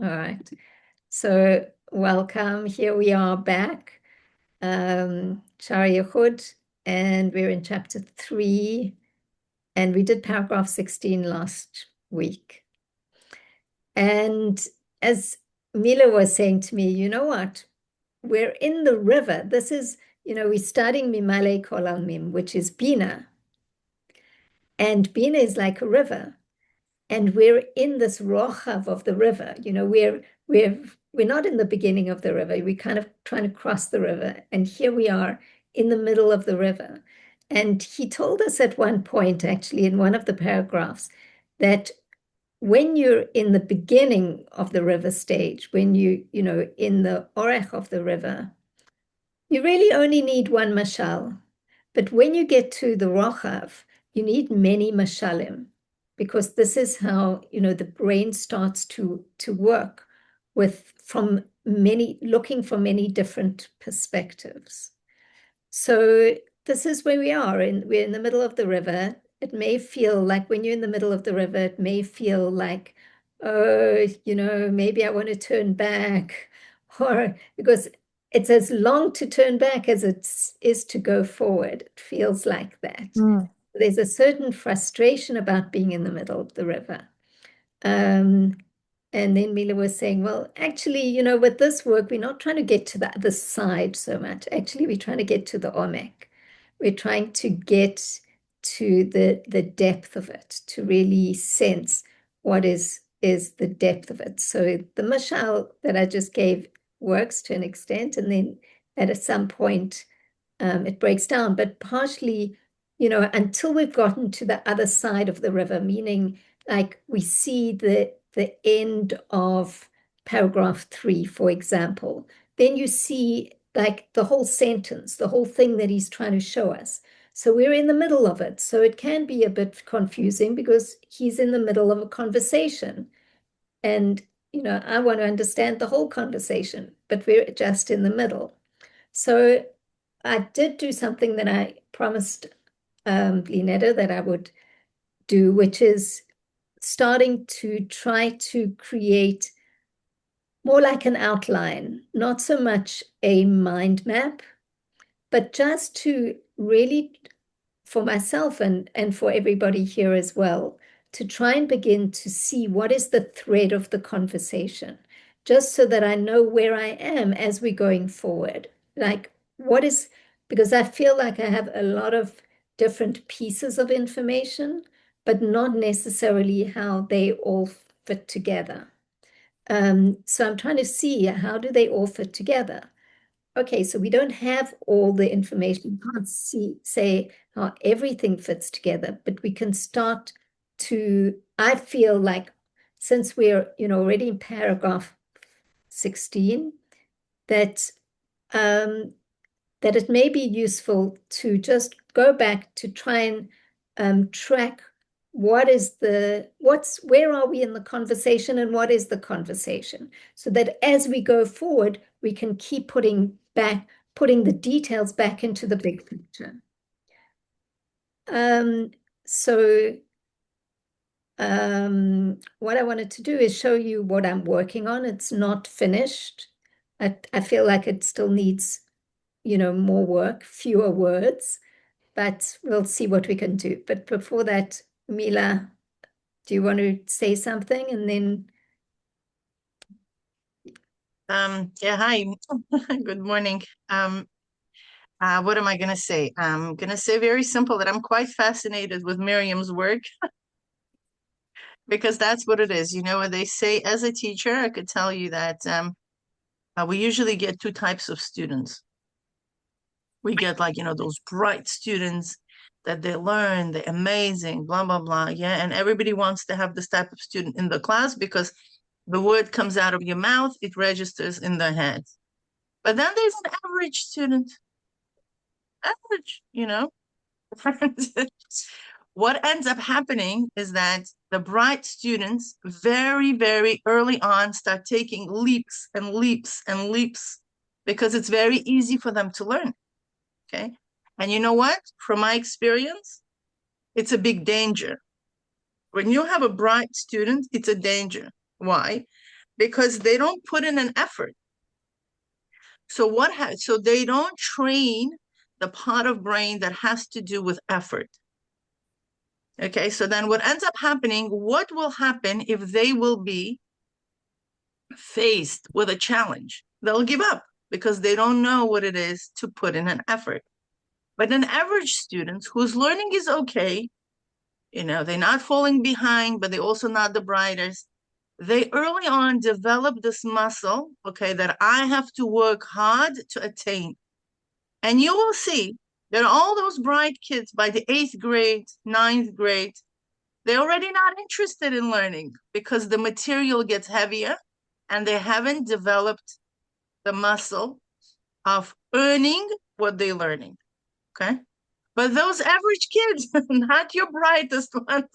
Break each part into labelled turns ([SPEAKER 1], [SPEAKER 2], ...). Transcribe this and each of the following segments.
[SPEAKER 1] All right. So welcome. Here we are back. Shari Yehud, and we're in chapter 3, and we did paragraph 16 last week. And as Mila was saying to me, you know what? We're in the river. This is, we're studying Mimale Kol Almim, which is Bina. And Bina is like a river. And we're in this rochav of the river. We're not in the beginning of the river. We're kind of trying to cross the river, and here we are in the middle of the river. And he told us at one point, actually, in one of the paragraphs, that when you're in the beginning of the river stage, when in the orech of the river, you really only need one mashal. But when you get to the rochav, you need many mashalim, because this is how, the brain starts to work looking for many different perspectives. So this is where we are, we're in the middle of the river. It may feel like, when you're in the middle of the river, it may feel like, oh, maybe I want to turn back, or because it's as long to turn back as it is to go forward. It feels like that.
[SPEAKER 2] Mm.
[SPEAKER 1] There's a certain frustration about being in the middle of the river. And then Mila was saying, well, actually, with this work, we're not trying to get to the other side so much. Actually, we're trying to get to the omek. We're trying to get to the depth of it, to really sense what is the depth of it. So the mashal that I just gave works to an extent, and then at some point it breaks down. But partially, until we've gotten to the other side of the river, meaning like we see the end of paragraph 3, for example, then you see like the whole sentence, the whole thing that he's trying to show us. So we're in the middle of it. So it can be a bit confusing because he's in the middle of a conversation. And, I want to understand the whole conversation, but we're just in the middle. So I did do something that I promised Linetta that I would do, which is starting to try to create more like an outline, not so much a mind map, but just to really, for myself and for everybody here as well, to try and begin to see what is the thread of the conversation, just so that I know where I am as we're going forward. Like, because I feel like I have a lot of different pieces of information, but not necessarily how they all fit together. So I'm trying to see, how do they all fit together? Okay, so we don't have all the information. We can't say how everything fits together, but we can start to, I feel like, since we're, already in paragraph 16, that that it may be useful to just go back to try and track where are we in the conversation, and what is the conversation, so that as we go forward, we can keep putting the details back into the big picture. So what I wanted to do is show you what I'm working on. It's not finished. I feel like it still needs, more work, fewer words, but we'll see what we can do. But before that, Mila, do you want to say something? And then
[SPEAKER 2] Yeah, hi. Good morning. What am I gonna say? I'm gonna say very simple that I'm quite fascinated with Miriam's work because that's what it is. You know what they say as a teacher, I could tell you that we usually get two types of students. We get like, those bright students that they learn, they're amazing, blah, blah, blah. Yeah. And everybody wants to have this type of student in the class because the word comes out of your mouth, it registers in their head. But then there's an average student, average. What ends up happening is that the bright students very, very early on start taking leaps and leaps and leaps because it's very easy for them to learn. Okay. And you know what? From my experience, it's a big danger. When you have a bright student, it's a danger. Why? because they don't put in an effort. So they don't train the part of brain that has to do with effort. Okay, so then what ends up happening, what will happen if they will be faced with a challenge? They'll give up because they don't know what it is to put in an effort. But an average student whose learning is okay, they're not falling behind, but they're also not the brightest. They early on develop this muscle, okay, that I have to work hard to attain. And you will see that all those bright kids by the eighth grade, ninth grade, they're already not interested in learning because the material gets heavier and they haven't developed the muscle of earning what they're learning. Okay. But those average kids, not your brightest ones,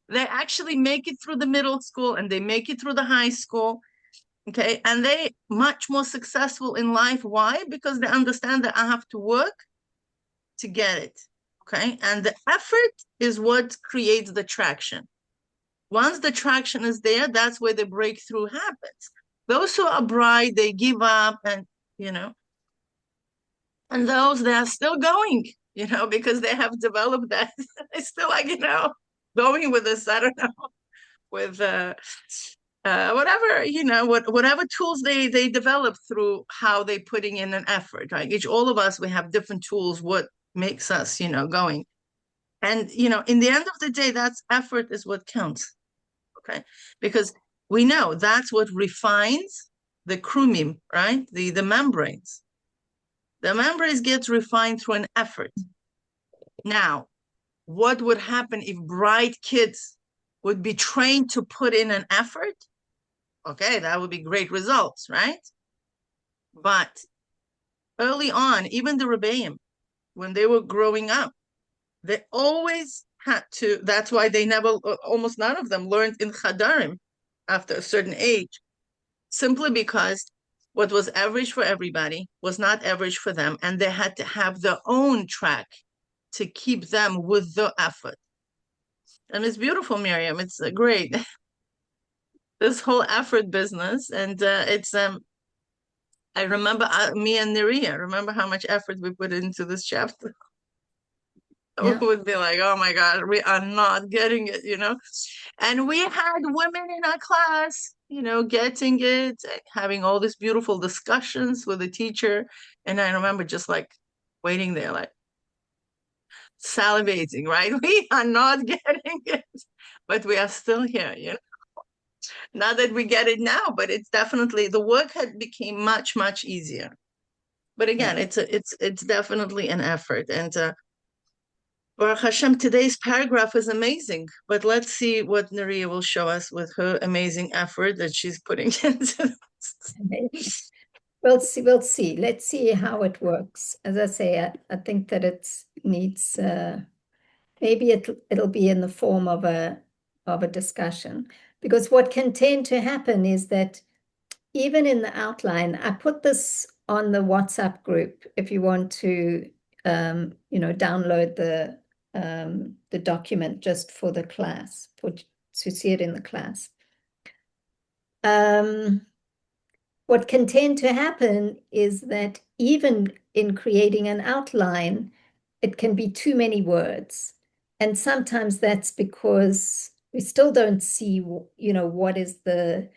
[SPEAKER 2] they actually make it through the middle school and they make it through the high school. Okay. And they much more successful in life. Why? Because they understand that I have to work to get it. Okay. And the effort is what creates the traction. Once the traction is there, that's where the breakthrough happens. Those who are bright, they give up you know, and those that are still going, because they have developed that. It's still like, going with this, I don't know, with whatever, whatever tools they develop through how they putting in an effort, right? All of us, we have different tools, what makes us, going. And, in the end of the day, that's effort is what counts. Okay. Because we know that's what refines the crumim, right? The membranes. The membranes gets refined through an effort. Now, what would happen if bright kids would be trained to put in an effort? Okay, that would be great results, right? But early on, even the Rebbeim, when they were growing up, they always had to, that's why they never, almost none of them learned in Chadarim after a certain age, simply because what was average for everybody was not average for them, and they had to have their own track to keep them with the effort. And it's beautiful, Miriam. It's great. This whole effort business, and I remember me and Neria, remember how much effort we put into this chapter. We
[SPEAKER 1] Yeah.
[SPEAKER 2] would be like, oh my God, we are not getting it. And we had women in our class, getting it, having all these beautiful discussions with the teacher. And I remember just like waiting there, like salivating, right? We are not getting it, but we are still here. Not that we get it now, but it's definitely the work had became much, much easier. But again,
[SPEAKER 1] Yeah.
[SPEAKER 2] it's definitely an effort. And Baruch Hashem, today's paragraph is amazing, but let's see what Naria will show us with her amazing effort that she's putting into this.
[SPEAKER 1] We'll see. We'll see. Let's see how it works. As I say, I think that it needs maybe it'll be in the form of a discussion, because what can tend to happen is that even in the outline, I put this on the WhatsApp group if you want to download the document just for the class, to see it in the class. What can tend to happen is that even in creating an outline, it can be too many words. And sometimes that's because we still don't see, what's ikar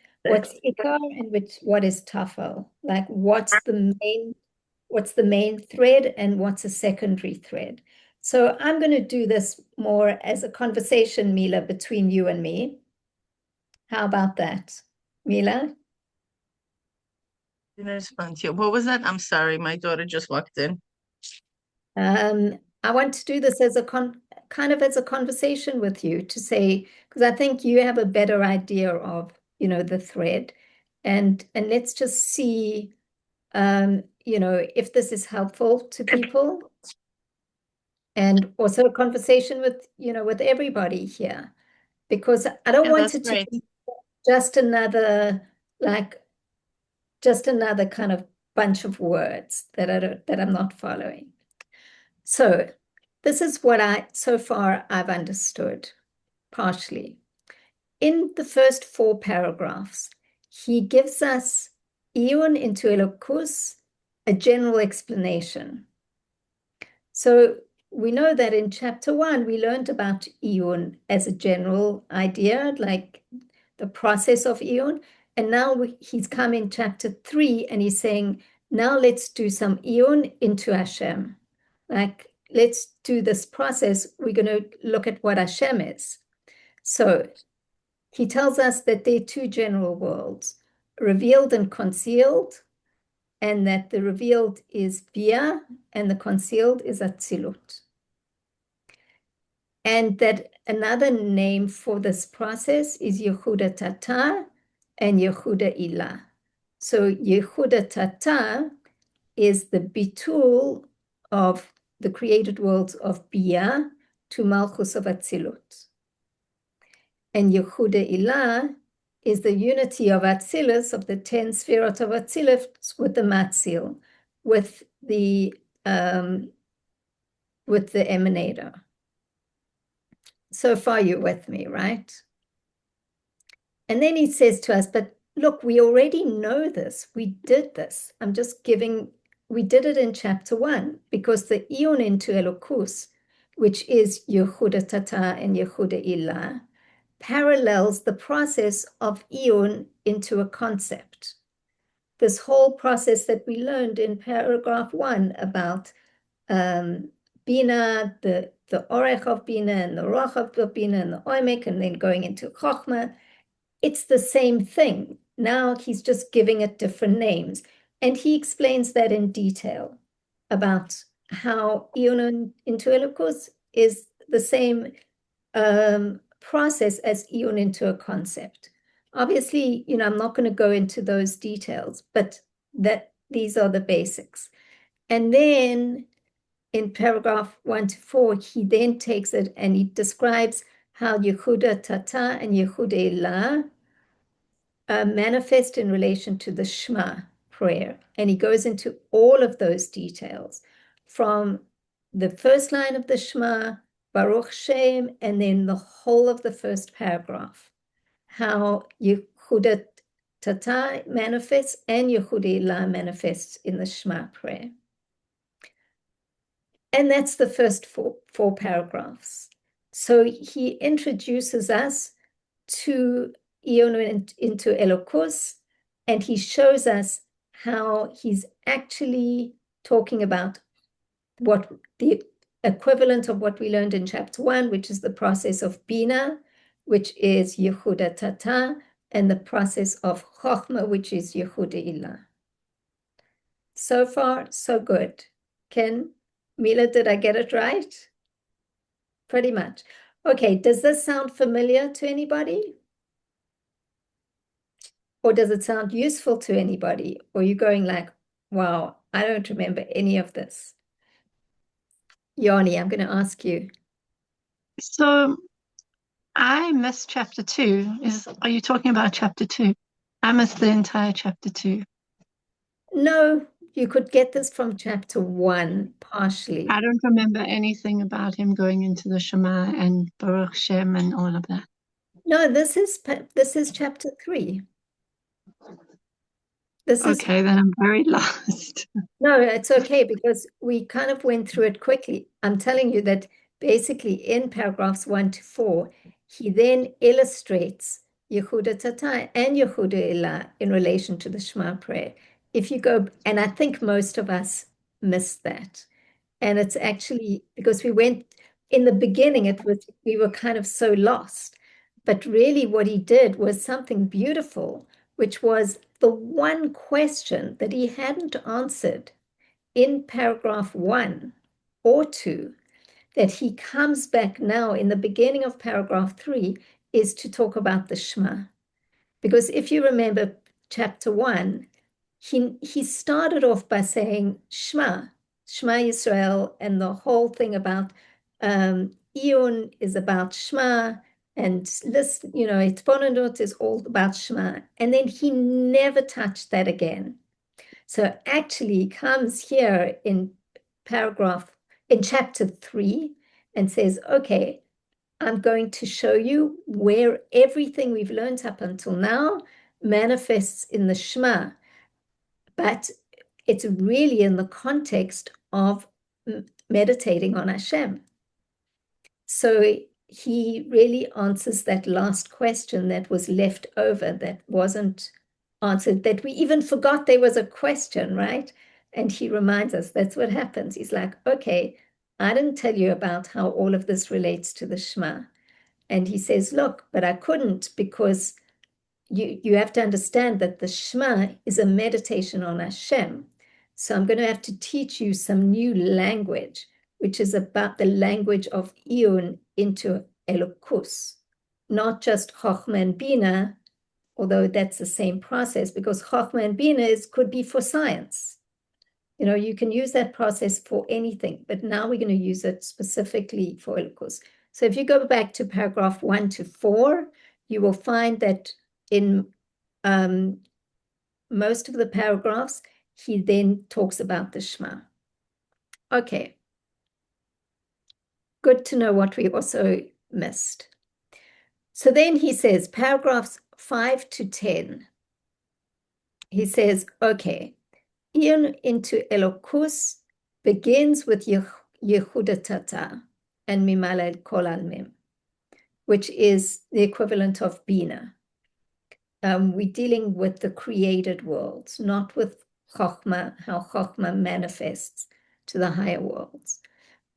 [SPEAKER 1] and what is tafel. Like what's the main thread and what's a secondary thread. So I'm going to do this more as a conversation, Mila, between you and me. How about that, Mila?
[SPEAKER 2] What was that? I'm sorry, my daughter just walked in.
[SPEAKER 1] I want to do this as a kind of as a conversation with you to say, because I think you have a better idea of, the thread, and let's just see, if this is helpful to people, and also a conversation with everybody here, because I don't
[SPEAKER 2] Yeah,
[SPEAKER 1] want
[SPEAKER 2] that's
[SPEAKER 1] it to
[SPEAKER 2] great.
[SPEAKER 1] be just another like just another kind of bunch of words that I'm not following. So this is what so far I've understood partially. In the first 4 paragraphs, he gives us Ion into Elokus, a general explanation. So we know that in chapter 1, we learned about Ion as a general idea, like the process of Ion. And now he's come in chapter 3 and he's saying, now let's do some Ion into Hashem. Like, let's do this process. We're going to look at what Hashem is. So he tells us that there are two general worlds, revealed and concealed, and that the revealed is Bia and the concealed is Atzilut. And that another name for this process is Yehuda Tata and Yehuda Ilah. So Yehuda Tata is the bitul of the created worlds of Bia to Malchus of Atzilut. And Yehuda Ilah is the unity of Atzilus, of the 10 Sfirot of Atzilus, with the Matzil, with the emanator. So far, you're with me, right? And then he says to us, but look, we already know this. We did this. We did it in chapter 1, because the Ion into Elokus, which is Yehuda Tata and Yehuda Ilah, parallels the process of Ion into a concept. This whole process that we learned in paragraph 1 about Bina, the Orech of Bina and the Roch of Bina and the Oimek, and then going into Chochmah, it's the same thing. Now he's just giving it different names. And he explains that in detail about how Ion into Elokus is the same process as Ion into a concept. Obviously, I'm not going to go into those details, but these are the basics. And then in paragraph 1 to 4, he then takes it and he describes how Yehuda Tata and Yehuda Elah manifest in relation to the Shema prayer. And he goes into all of those details from the first line of the Shema, Baruch Shem, and then the whole of the first paragraph, how Yehuda Tata manifests and Yehuda Elah manifests in the Shema prayer. And that's the first four paragraphs. So he introduces us to Ion into Elokus, and he shows us how he's actually talking about what the equivalent of what we learned in chapter 1, which is the process of Bina, which is Yehuda Tata, and the process of Chochmah, which is Yehuda Ilah. So far, so good. Ken, Mila, did I get it right? Pretty much. Okay, does this sound familiar to anybody? Or does it sound useful to anybody? Or are you going like, wow, I don't remember any of this? Yoni, I'm going to ask you.
[SPEAKER 3] So I missed chapter 2. Are you talking about chapter 2? I missed the entire chapter 2.
[SPEAKER 1] No, you could get this from chapter 1, partially.
[SPEAKER 3] I don't remember anything about him going into the Shema and Baruch Shem and all of that.
[SPEAKER 1] No, this is chapter 3.
[SPEAKER 3] Okay, then I'm very lost.
[SPEAKER 1] No, it's okay, because we kind of went through it quickly. I'm telling you that basically in paragraphs 1 to 4, he then illustrates Yehuda Tata and Yehuda Elah in relation to the Shema prayer. If you go, and I think most of us missed that. And it's actually because we went in the beginning, we were kind of so lost. But really what he did was something beautiful, which was the one question that he hadn't answered in paragraph 1 or 2, that he comes back now in the beginning of paragraph 3, is to talk about the Shema. Because if you remember chapter 1, he started off by saying Shema Yisrael, and the whole thing about Iyun is about Shema, and this, Itbonanut is all about Shema. And then he never touched that again. So actually he comes here in chapter 3 and says, okay, I'm going to show you where everything we've learned up until now, manifests in the Shema, but it's really in the context of meditating on Hashem. So he really answers that last question that was left over, that wasn't answered, that we even forgot there was a question, right? And he reminds us that's what happens. He's like, okay, I didn't tell you about how all of this relates to the Shema. And he says, look, but I couldn't, because you have to understand that the Shema is a meditation on Hashem. So I'm going to have to teach you some new language, which is about the language of Iyun into Elokus, not just Chochmah and Bina, although that's the same process, because Chochmah and Bina could be for science. You know, you can use that process for anything, but now we're going to use it specifically for Elokus. So if you go back to paragraph 1 to 4, you will find that in most of the paragraphs, he then talks about the Shema. Okay. Good to know what we also missed. So then he says, paragraphs 5 to 10, he says, okay, Iyun into Elokus begins with Yehudatata and Mimalel Kol Almim, which is the equivalent of Bina. We're dealing with the created worlds, not with Chochmah, how Chochmah manifests to the higher worlds.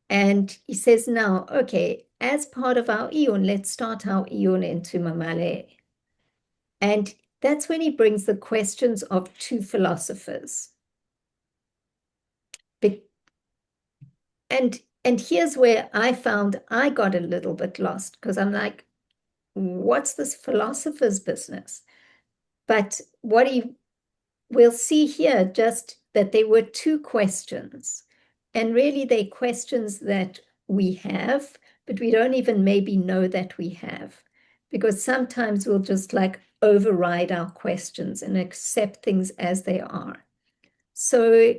[SPEAKER 1] And he says now, okay, as part of our Iyun, let's start our Iyun into Mamale. And that's when he brings the questions of two philosophers. And here's where I found I got a little bit lost, because I'm like, what's this philosopher's business? But what we'll see here, just that there were two questions. And really they're questions that we have, but we don't even maybe know that we have. Because sometimes we'll just like override our questions and accept things as they are. So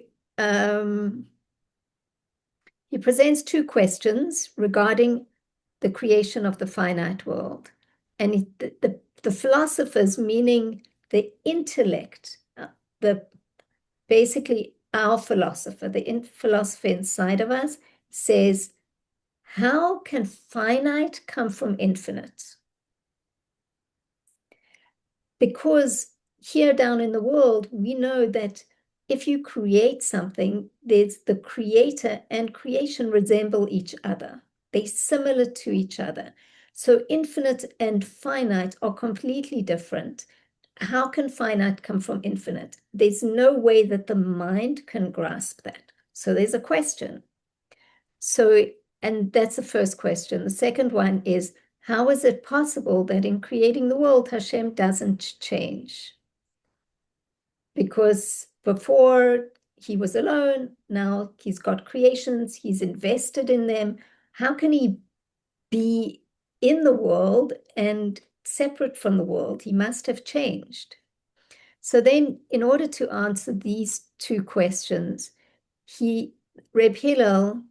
[SPEAKER 1] he presents two questions regarding the creation of the finite world. And the philosophers, meaning the intellect, basically our philosopher, the philosopher inside of us, says, how can finite come from infinite? Because here down in the world, we know that if you create something, there's the creator and creation resemble each other. They're similar to each other. So infinite and finite are completely different. How can finite come from infinite? There's no way that the mind can grasp that. So there's a question. And that's the first question. The second one is, how is it possible that in creating the world, Hashem doesn't change? Because before he was alone, now he's got creations, he's invested in them. How can he be in the world and separate from the world? He must have changed. So then, in order to answer these two questions, Reb Hillel,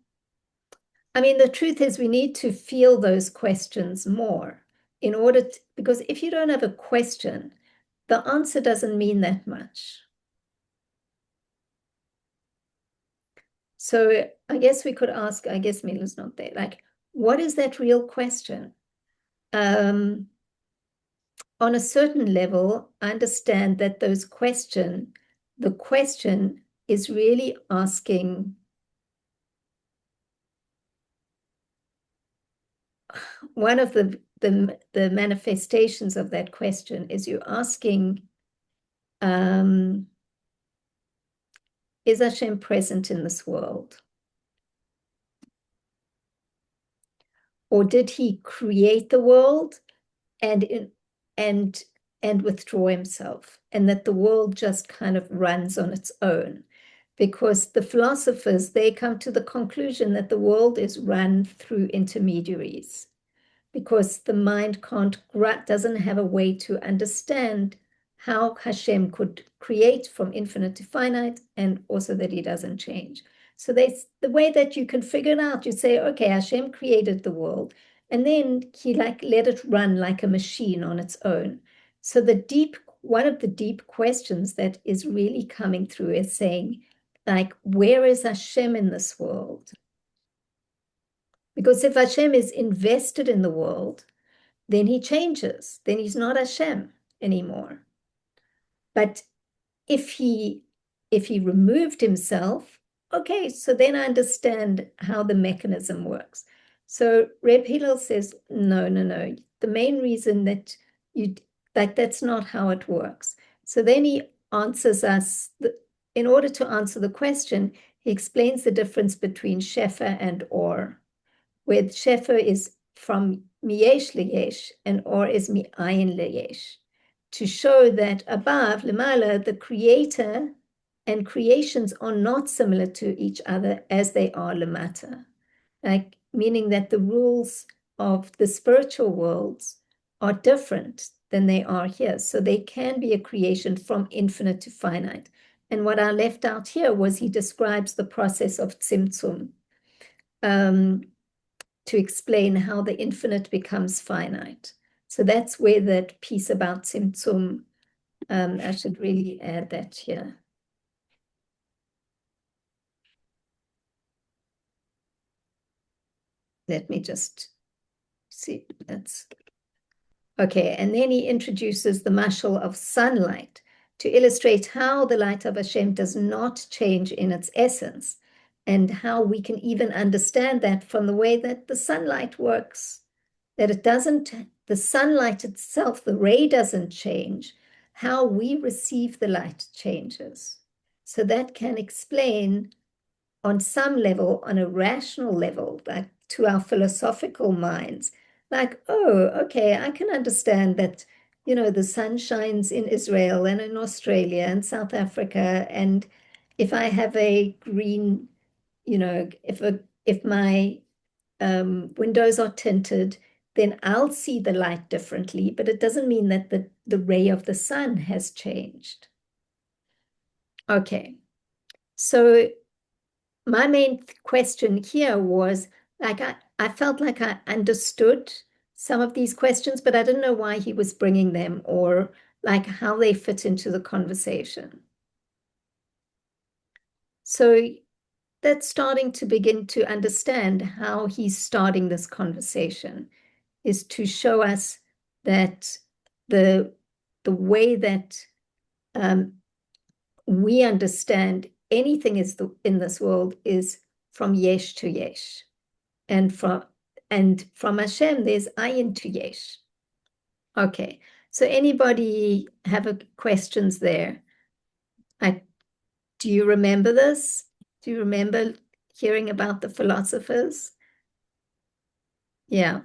[SPEAKER 1] I mean, the truth is we need to feel those questions more in order to, because if you don't have a question, the answer doesn't mean that much. So I guess we could ask, I guess Mila's not there, like, what is that real question? On a certain level, I understand that the question is really asking, one of the manifestations of that question is you're asking, is Hashem present in this world? Or did he create the world and withdraw himself, and that the world just kind of runs on its own? Because the philosophers, they come to the conclusion that the world is run through intermediaries, because the mind doesn't have a way to understand how Hashem could create from infinite to finite, and also that he doesn't change. So the way that you can figure it out, you say, okay, Hashem created the world, and then he let it run like a machine on its own. So the deep one of the deep questions that is really coming through is saying, like, where is Hashem in this world? Because if Hashem is invested in the world, then he changes. Then he's not Hashem anymore. But if he removed himself, okay, so then I understand how the mechanism works. So Reb Hillel says, no. The main reason that that's not how it works. So then he answers us, in order to answer the question, he explains the difference between Shefa and Or, where Shefa is from Miyesh Liyesh and Or is Mi'ayin Liyesh, to show that above, Lemala, the creator and creations are not similar to each other as they are Lemata, like meaning that the rules of the spiritual worlds are different than they are here. So they can be a creation from infinite to finite. And what I left out here was he describes the process of tzimtzum, to explain how the infinite becomes finite. So that's where that piece about tzimtzum, I should really add that here. Let me just see, that's okay. And then he introduces the mashal of sunlight to illustrate how the light of Hashem does not change in its essence, and how we can even understand that from the way that the sunlight works, that it doesn't, the sunlight itself, the ray doesn't change, how we receive the light changes. So that can explain on some level, on a rational level, like to our philosophical minds, like, oh, okay, I can understand that, the sun shines in Israel and in Australia and South Africa. And if I have a green, if my windows are tinted, then I'll see the light differently, but it doesn't mean that the ray of the sun has changed. Okay, so my main question here was, like, I felt like I understood some of these questions, but I didn't know why he was bringing them, or like how they fit into the conversation. So that's starting to begin to understand how he's starting this conversation, is to show us that the way that we understand anything in this world is from yesh to yesh, and from Hashem there's ayin to yesh. Okay, so anybody have questions there? Do you remember this? Do you remember hearing about the philosophers? Yeah.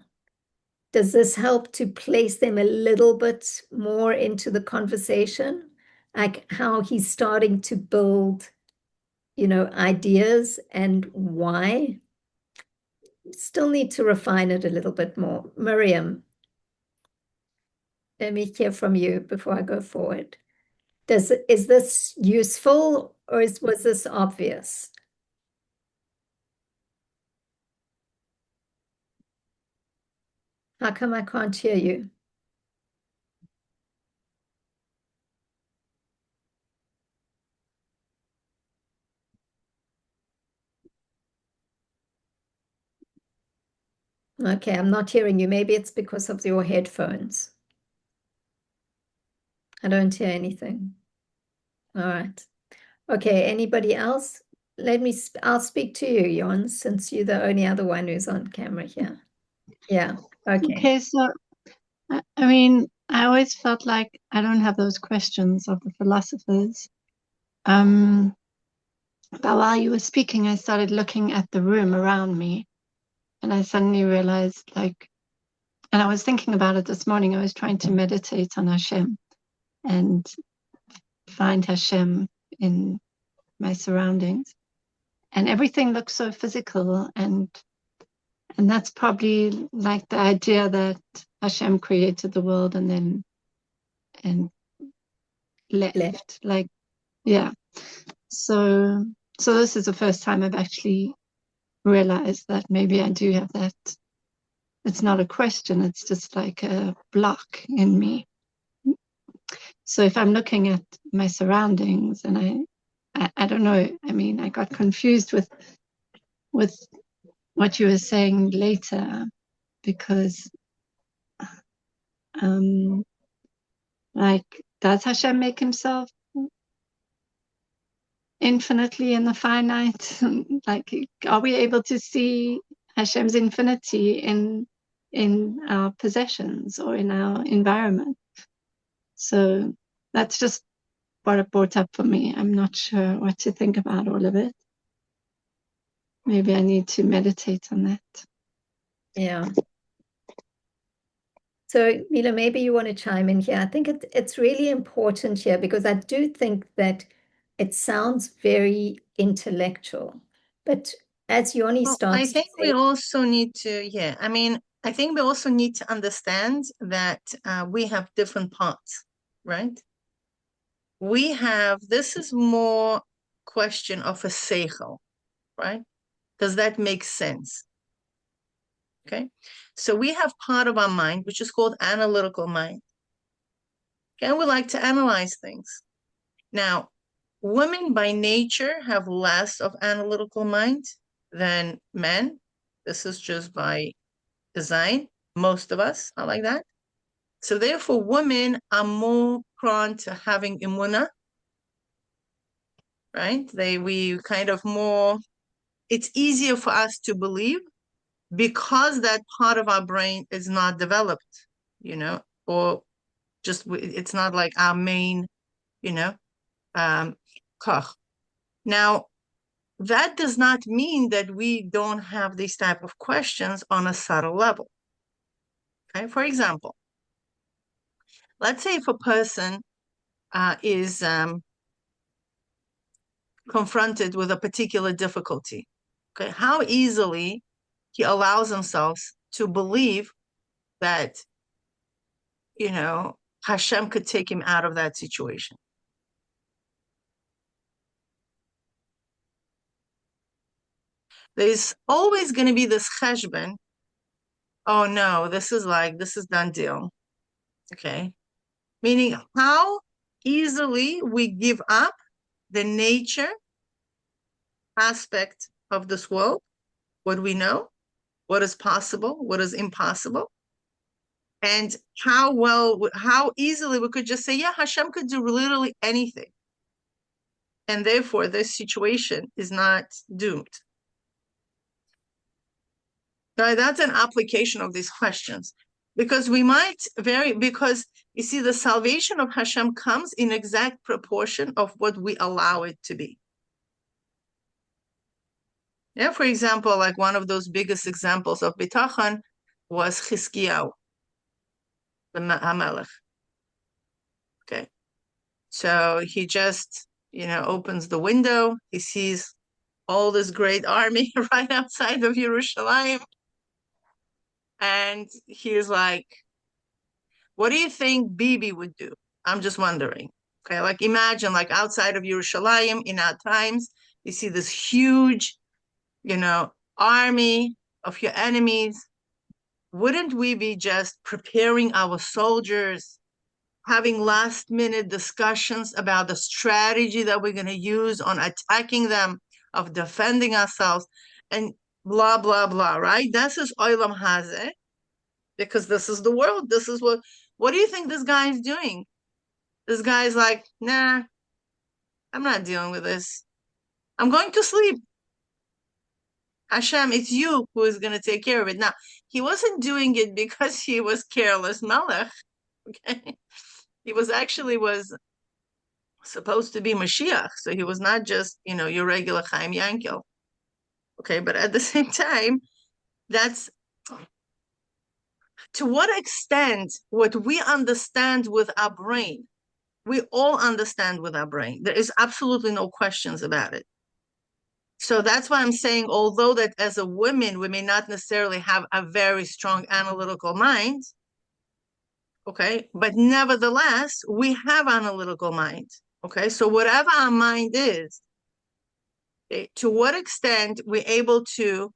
[SPEAKER 1] Does this help to place them a little bit more into the conversation? Like how he's starting to build, ideas and why? Still need to refine it a little bit more. Miriam, let me hear from you before I go forward. Is this useful, or was this obvious? How come I can't hear you? Okay, I'm not hearing you. Maybe it's because of your headphones. I don't hear anything. All right. Okay, anybody else? I'll speak to you, Jon, since you're the only other one who's on camera here. Yeah, okay.
[SPEAKER 3] Okay, so I mean, I always felt like I don't have those questions of the philosophers. But while you were speaking, I started looking at the room around me, and I suddenly realized, like, and I was thinking about it this morning, I was trying to meditate on Hashem and find Hashem in my surroundings. And everything looks so physical, and that's probably like the idea that Hashem created the world and left. Like, yeah. So this is the first time I've actually realized that maybe I do have that. It's not a question, it's just like a block in me. So if I'm looking at my surroundings and I don't know, I mean, I got confused with what you were saying later, because like, does Hashem make himself infinitely in the finite? Like, are we able to see Hashem's infinity in our possessions or in our environment? So that's just what it brought up for me. I'm not sure what to think about all of it. Maybe I need to meditate on that.
[SPEAKER 1] Yeah. So, Mila, maybe you want to chime in here. I think it's really important here because I do think that it sounds very intellectual, but as Yoni
[SPEAKER 2] Well, I
[SPEAKER 1] starts to
[SPEAKER 2] think we
[SPEAKER 1] say,
[SPEAKER 2] also need to, yeah, I mean, I think we also need to understand that we have different parts, right? This is more question of a seichel, right? Does that make sense? Okay. So we have part of our mind, which is called analytical mind. Okay. We like to analyze things. Now, women by nature have less of analytical mind than men. This is just by design. Most of us are like that. So therefore, women are more prone to having imuna, right? We kind of more, it's easier for us to believe because that part of our brain is not developed, or just, it's not like our main, koch. Now, that does not mean that we don't have these type of questions on a subtle level. Okay, for example, let's say if a person is confronted with a particular difficulty, okay, how easily he allows himself to believe that, Hashem could take him out of that situation. There's always going to be this cheshbon. Oh no, this is done deal. Okay. Meaning how easily we give up the nature aspect of this world, what we know, what is possible, what is impossible, and how easily we could just say, yeah, Hashem could do literally anything. And therefore, this situation is not doomed. Right? That's an application of these questions. Because because you see, the salvation of Hashem comes in exact proportion of what we allow it to be. Yeah, for example, like one of those biggest examples of bitachon was Chizkiyahu, the Hamelech. Okay. So he just, opens the window. He sees all this great army right outside of Yerushalayim. And he's like, what do you think Bibi would do? I'm just wondering. Okay, like imagine like outside of Yerushalayim in our times, you see this huge, army of your enemies. Wouldn't we be just preparing our soldiers, having last minute discussions about the strategy that we're going to use on attacking them, of defending ourselves, and blah, blah, blah, right? This is Olam Hazeh, because this is the world. This is what do you think this guy is doing? This guy's like, nah, I'm not dealing with this. I'm going to sleep. Hashem, it's you who is going to take care of it. Now, he wasn't doing it because he was careless Melech. Okay. He was supposed to be Mashiach. So he was not just, your regular Chaim Yankel. Okay. But at the same time, that's to what extent what we understand with our brain, we all understand with our brain. There is absolutely no questions about it. So that's why I'm saying, although that as a woman, we may not necessarily have a very strong analytical mind, okay, but nevertheless, we have analytical mind, okay? So whatever our mind is, okay, to what extent we're able to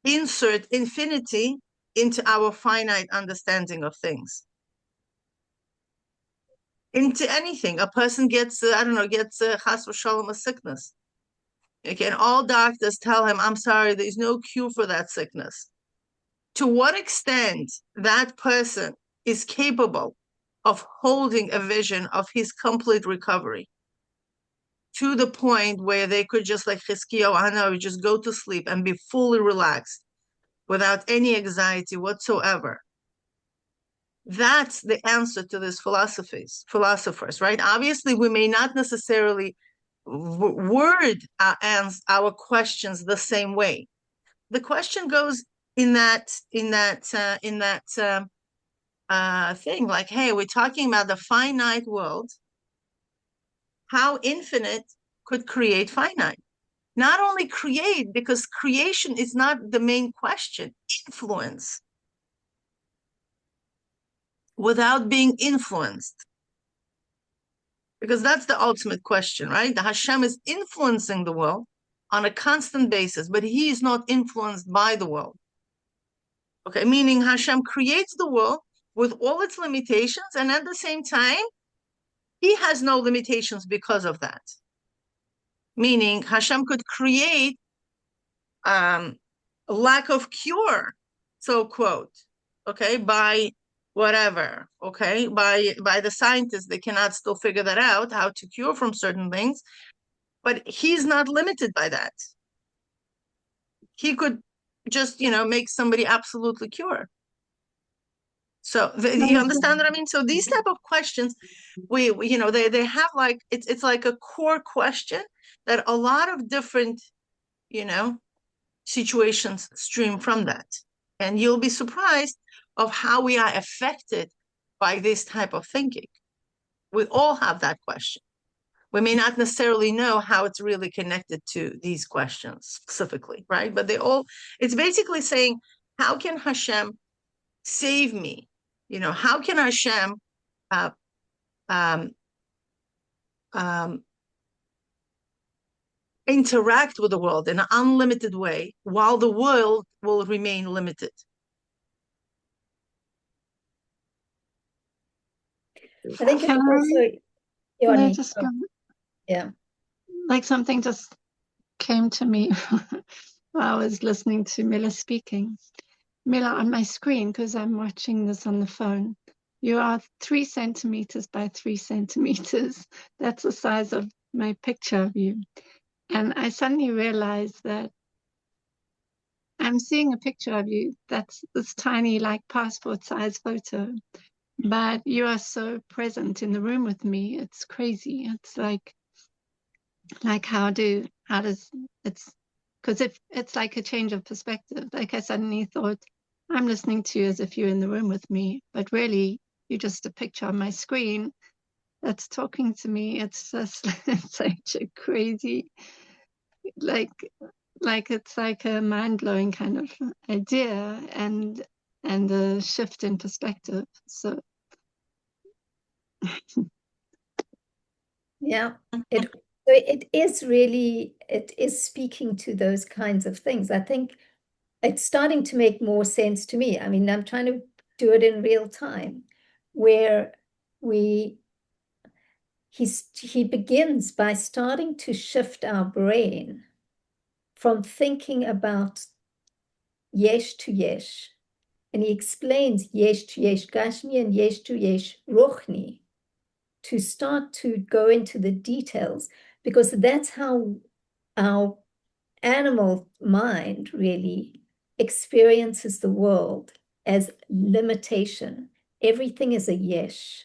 [SPEAKER 2] insert infinity into our finite understanding of things. into anything. A person gets, I don't know, gets chas v'shalom, a sickness. Okay, and all doctors tell him, I'm sorry, there's no cure for that sickness. To what extent that person is capable of holding a vision of his complete recovery to the point where they could just like Chizkiyahu, I know, just go to sleep and be fully relaxed without any anxiety whatsoever. That's the answer to these philosophers, right? Obviously, we may not necessarily word our questions the same way. The question goes in that thing, like, hey, we're talking about the finite world. How infinite could create finite? Not only create, because creation is not the main question, influence without being influenced. Because that's the ultimate question, right? The Hashem is influencing the world on a constant basis, but he is not influenced by the world. Okay, meaning Hashem creates the world with all its limitations, and at the same time, he has no limitations because of that. Meaning Hashem could create lack of cure, so quote, okay, by whatever, okay, by the scientists, they cannot still figure that out, how to cure from certain things, but he's not limited by that. He could just, make somebody absolutely cure. So you understand what I mean? So these type of questions, we they have like, it's like a core question that a lot of different, situations stream from that. And you'll be surprised of how we are affected by this type of thinking. We all have that question. We may not necessarily know how it's really connected to these questions specifically, right? But it's basically saying, how can Hashem save me? How can Hashem interact with the world in an unlimited way while the world will remain limited?
[SPEAKER 1] I think it's also,
[SPEAKER 3] can I just go?
[SPEAKER 1] Yeah.
[SPEAKER 3] Like something just came to me while I was listening to Mila speaking. Mila, on my screen, because I'm watching this on the phone, you are 3 centimeters by 3 centimeters. That's the size of my picture of you. And I suddenly realized that I'm seeing a picture of you that's this tiny, like passport size photo, but you are so present in the room with me. It's crazy. It's like because if it's like a change of perspective, like I suddenly thought, I'm listening to you as if you're in the room with me, but really you're just a picture on my screen that's talking to me. It's just it's such a crazy, like it's like a mind-blowing kind of idea and a shift in perspective. So
[SPEAKER 1] yeah, it is speaking to those kinds of things. I think it's starting to make more sense to me. I mean, I'm trying to do it in real time, where he begins by starting to shift our brain from thinking about yesh to yesh. And he explains yesh to yesh gashmi and yesh to yesh ruchni, to start to go into the details, because that's how our animal mind really experiences the world, as limitation. Everything is a yesh.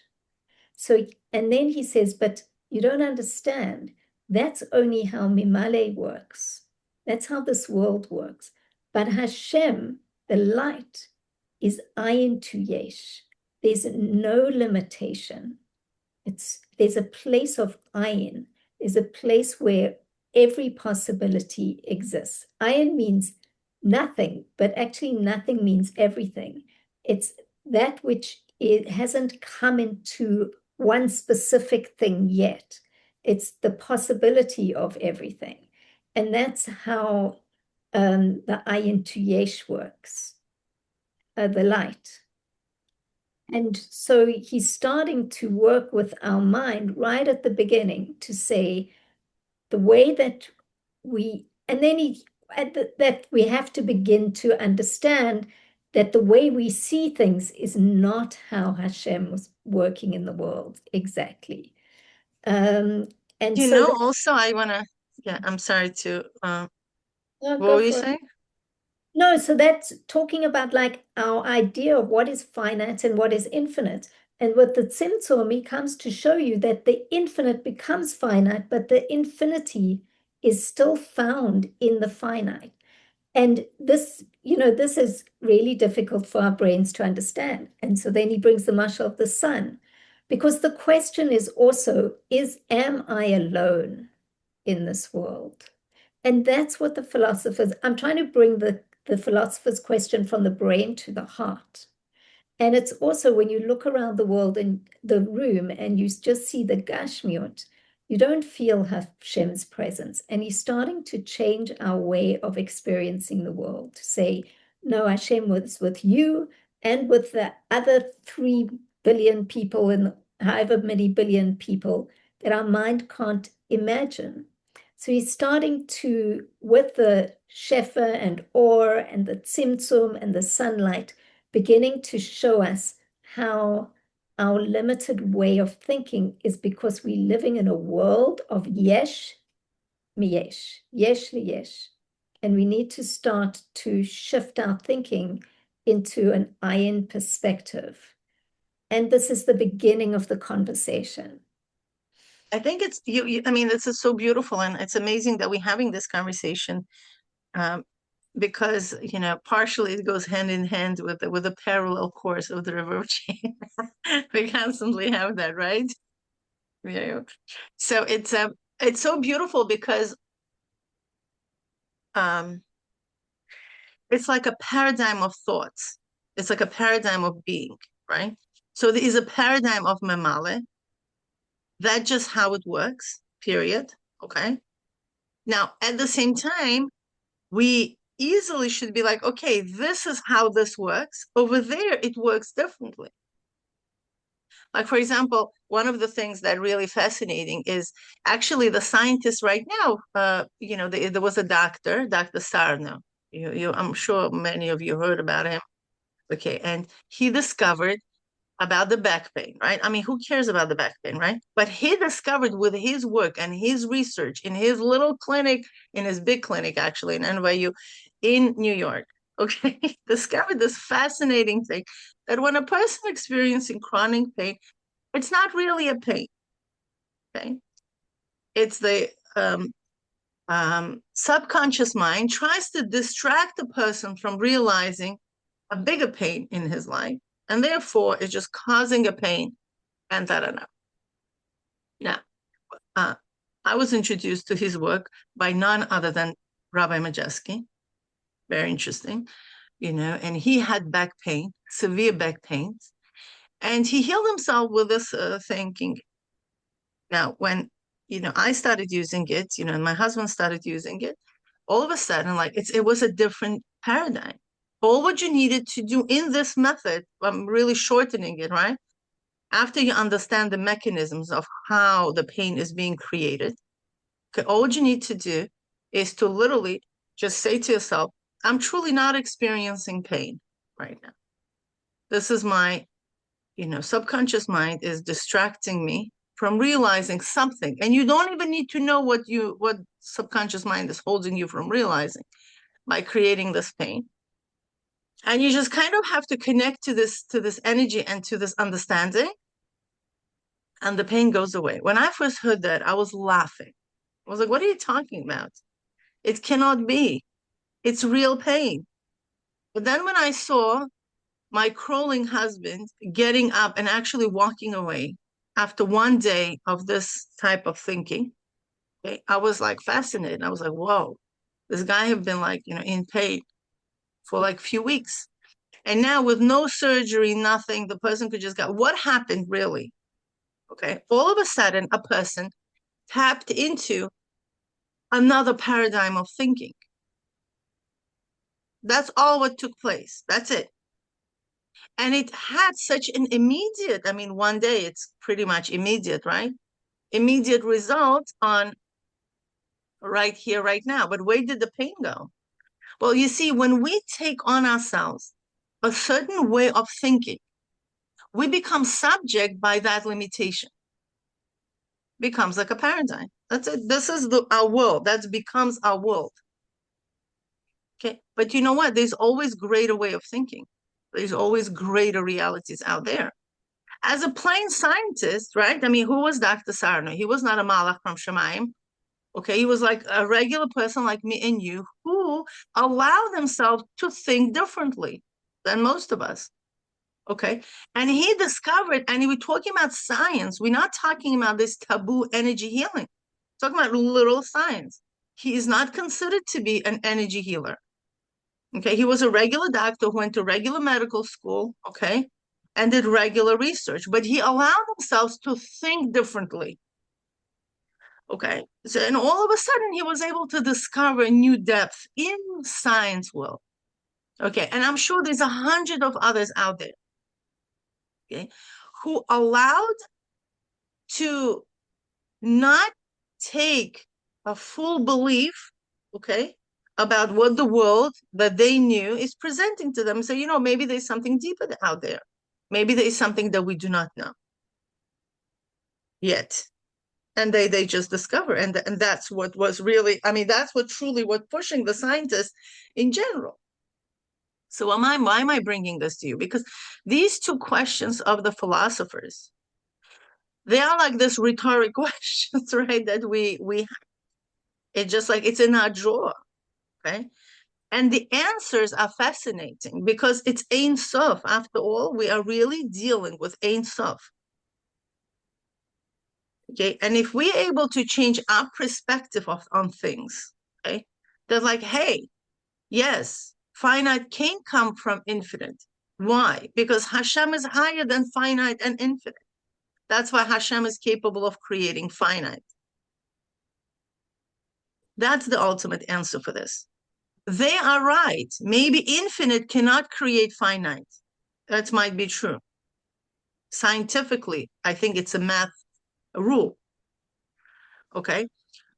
[SPEAKER 1] So, and then he says, but you don't understand. That's only how Mimale works. That's how this world works. But Hashem, the light, is ayin to yesh. There's no limitation. There's a place of ayin. There's a place where every possibility exists. Ayin means nothing, but actually nothing means everything. It's that which it hasn't come into one specific thing yet. It's the possibility of everything. And that's how the ayin to yesh works, the light. And so he's starting to work with our mind right at the beginning to say the way that and then that we have to begin to understand that the way we see things is not how Hashem was working in the world exactly. Um, and
[SPEAKER 2] You
[SPEAKER 1] so
[SPEAKER 2] know,
[SPEAKER 1] that,
[SPEAKER 2] also I wanna, yeah, I'm sorry to,
[SPEAKER 1] no,
[SPEAKER 2] what
[SPEAKER 1] go
[SPEAKER 2] were you
[SPEAKER 1] for it.
[SPEAKER 2] saying?
[SPEAKER 1] No, so that's talking about like our idea of what is finite and what is infinite. And with the Tzimtzum, he comes to show you that the infinite becomes finite, but the infinity is still found in the finite. And this, this is really difficult for our brains to understand. And so then he brings the mashal of the sun, because the question is also, am I alone in this world? And that's what the philosophers, I'm trying to bring the philosopher's question from the brain to the heart. And it's also when you look around the world in the room and you just see the Gashmiut, you don't feel Hashem's presence. And he's starting to change our way of experiencing the world to say, no, Hashem was with you and with the other 3 billion people and however many billion people that our mind can't imagine. So he's starting to, with the Shefa and Or and the Tzimtzum and the sunlight, beginning to show us how our limited way of thinking is because we're living in a world of yesh miyesh, yesh liyesh. And we need to start to shift our thinking into an ayin perspective. And this is the beginning of the conversation.
[SPEAKER 2] I think it's I mean, this is so beautiful, and it's amazing that we're having this conversation, um, because partially it goes hand in hand with the parallel course of the river of change. We constantly have that, right? Yeah. So it's so beautiful because um, it's like a paradigm of thoughts. It's like a paradigm of being, right? So there is a paradigm of memale. That's just how it works, period. Okay. Now, at the same time, we easily should be like, okay, this is how this works. Over there, it works differently. Like, for example, one of the things that really fascinating is actually the scientists right now, there was a doctor, Dr. Sarno. I'm sure many of you heard about him. Okay. And he discovered about the back pain, right? I mean, who cares about the back pain, right? But he discovered with his work and his research in his little clinic, in his big clinic, actually, in NYU, in New York, okay, discovered this fascinating thing that when a person experiencing chronic pain, it's not really a pain, okay? It's the subconscious mind tries to distract the person from realizing a bigger pain in his life, and therefore it's just causing a pain, and da da da. Now, I was introduced to his work by none other than Rabbi Majeski. Very interesting, and he had back pain, severe back pains, and he healed himself with this thinking. Now, when, I started using it, and my husband started using it, all of a sudden, like it was a different paradigm. All what you needed to do in this method, I'm really shortening it, right? After you understand the mechanisms of how the pain is being created, okay, all you need to do is to literally just say to yourself, I'm truly not experiencing pain right now. This is my, subconscious mind is distracting me from realizing something. And you don't even need to know what subconscious mind is holding you from realizing by creating this pain. And you just kind of have to connect to this energy and to this understanding, and the pain goes away. When I first heard that, I was laughing. I was like, what are you talking about? It cannot be. It's real pain. But then when I saw my crawling husband getting up and actually walking away after one day of this type of thinking, okay, I was like fascinated. I was like, whoa, this guy have been like, in pain for like a few weeks. And now with no surgery, nothing, the person could just go, what happened really? Okay. All of a sudden, a person tapped into another paradigm of thinking. That's all what took place. That's it. And it had such an immediate, I mean, one day it's pretty much immediate, right? Immediate result on right here, right now. But where did the pain go? Well, you see, when we take on ourselves a certain way of thinking, we become subject by that limitation. Becomes like a paradigm. That's it. This is our world. That becomes our world. Okay. But you know what? There's always greater way of thinking. There's always greater realities out there. As a plain scientist, right? I mean, who was Dr. Sarno? He was not a malach from Shemaim. Okay. He was like a regular person like me and you who allow themselves to think differently than most of us. Okay. And he discovered, and we're talking about science. We're not talking about this taboo energy healing. We're talking about literal science. He is not considered to be an energy healer. Okay. He was a regular doctor who went to regular medical school. Okay. And did regular research, but he allowed himself to think differently. Okay. So, and all of a sudden he was able to discover a new depth in science world. Okay. And I'm sure there's 100 of others out there. Okay. Who allowed to not take a full belief, okay, about what the world that they knew is presenting to them. So, you know, maybe there's something deeper out there. Maybe there's something that we do not know yet. And they just discover. And that's what was really, I mean, that's what truly was pushing the scientists in general. So why am I bringing this to you? Because these two questions of the philosophers, they are like this rhetoric questions, right? That we it's just like it's in our drawer, okay? And the answers are fascinating because it's Ein Sof. After all, we are really dealing with Ein Sof. Okay, and if we're able to change our perspective on things, okay, they're like, hey, yes, finite can come from infinite. Why? Because Hashem is higher than finite and infinite. That's why Hashem is capable of creating finite. That's the ultimate answer for this. They are right. Maybe infinite cannot create finite. That might be true. Scientifically, I think it's a math rule. Okay.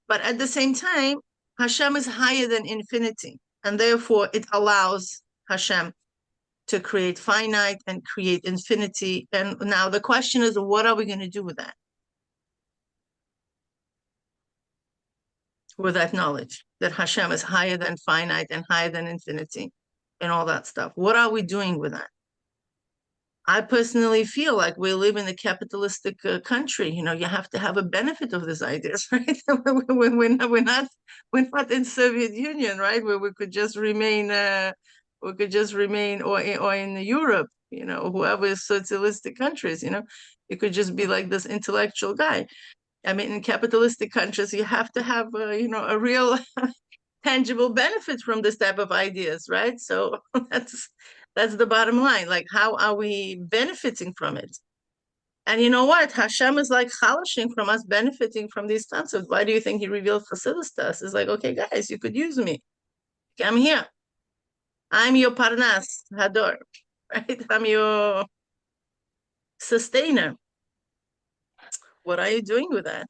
[SPEAKER 2] But at the same time, Hashem is higher than infinity. And therefore, it allows Hashem to create finite and create infinity. And now the question is, what are we going to do with that? With that knowledge that Hashem is higher than finite and higher than infinity and all that stuff. What are we doing with that? I personally feel like we live in a capitalistic country. You know, you have to have a benefit of these ideas, right? we're not in Soviet Union, right? Where we could just remain, or in Europe, you know, whoever is socialistic countries, you know, it could just be like this intellectual guy. I mean, in capitalistic countries, you have to have, you know, a real tangible benefit from this type of ideas, right? So that's the bottom line. Like, how are we benefiting from it? And you know what? Hashem is like chalashing from us benefiting from these concepts. Why do you think he revealed Chassidus to us? It's like, okay, guys, you could use me. I'm here. I'm your parnas, hador, right? I'm your sustainer. What are you doing with that?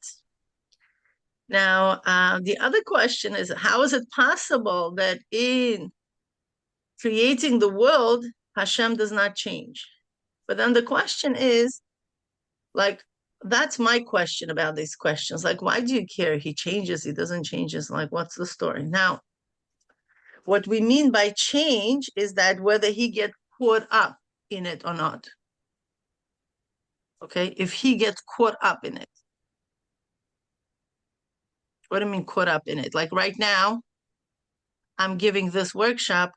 [SPEAKER 2] Now, the other question is, how is it possible that in creating the world, Hashem does not change? But then the question is, like, that's my question about these questions. Like, why do you care? He changes, he doesn't change. It's like, what's the story? Now, what we mean by change is that whether he gets caught up in it or not. Okay, if he gets caught up in it. What do I mean caught up in it? Like right now, I'm giving this workshop,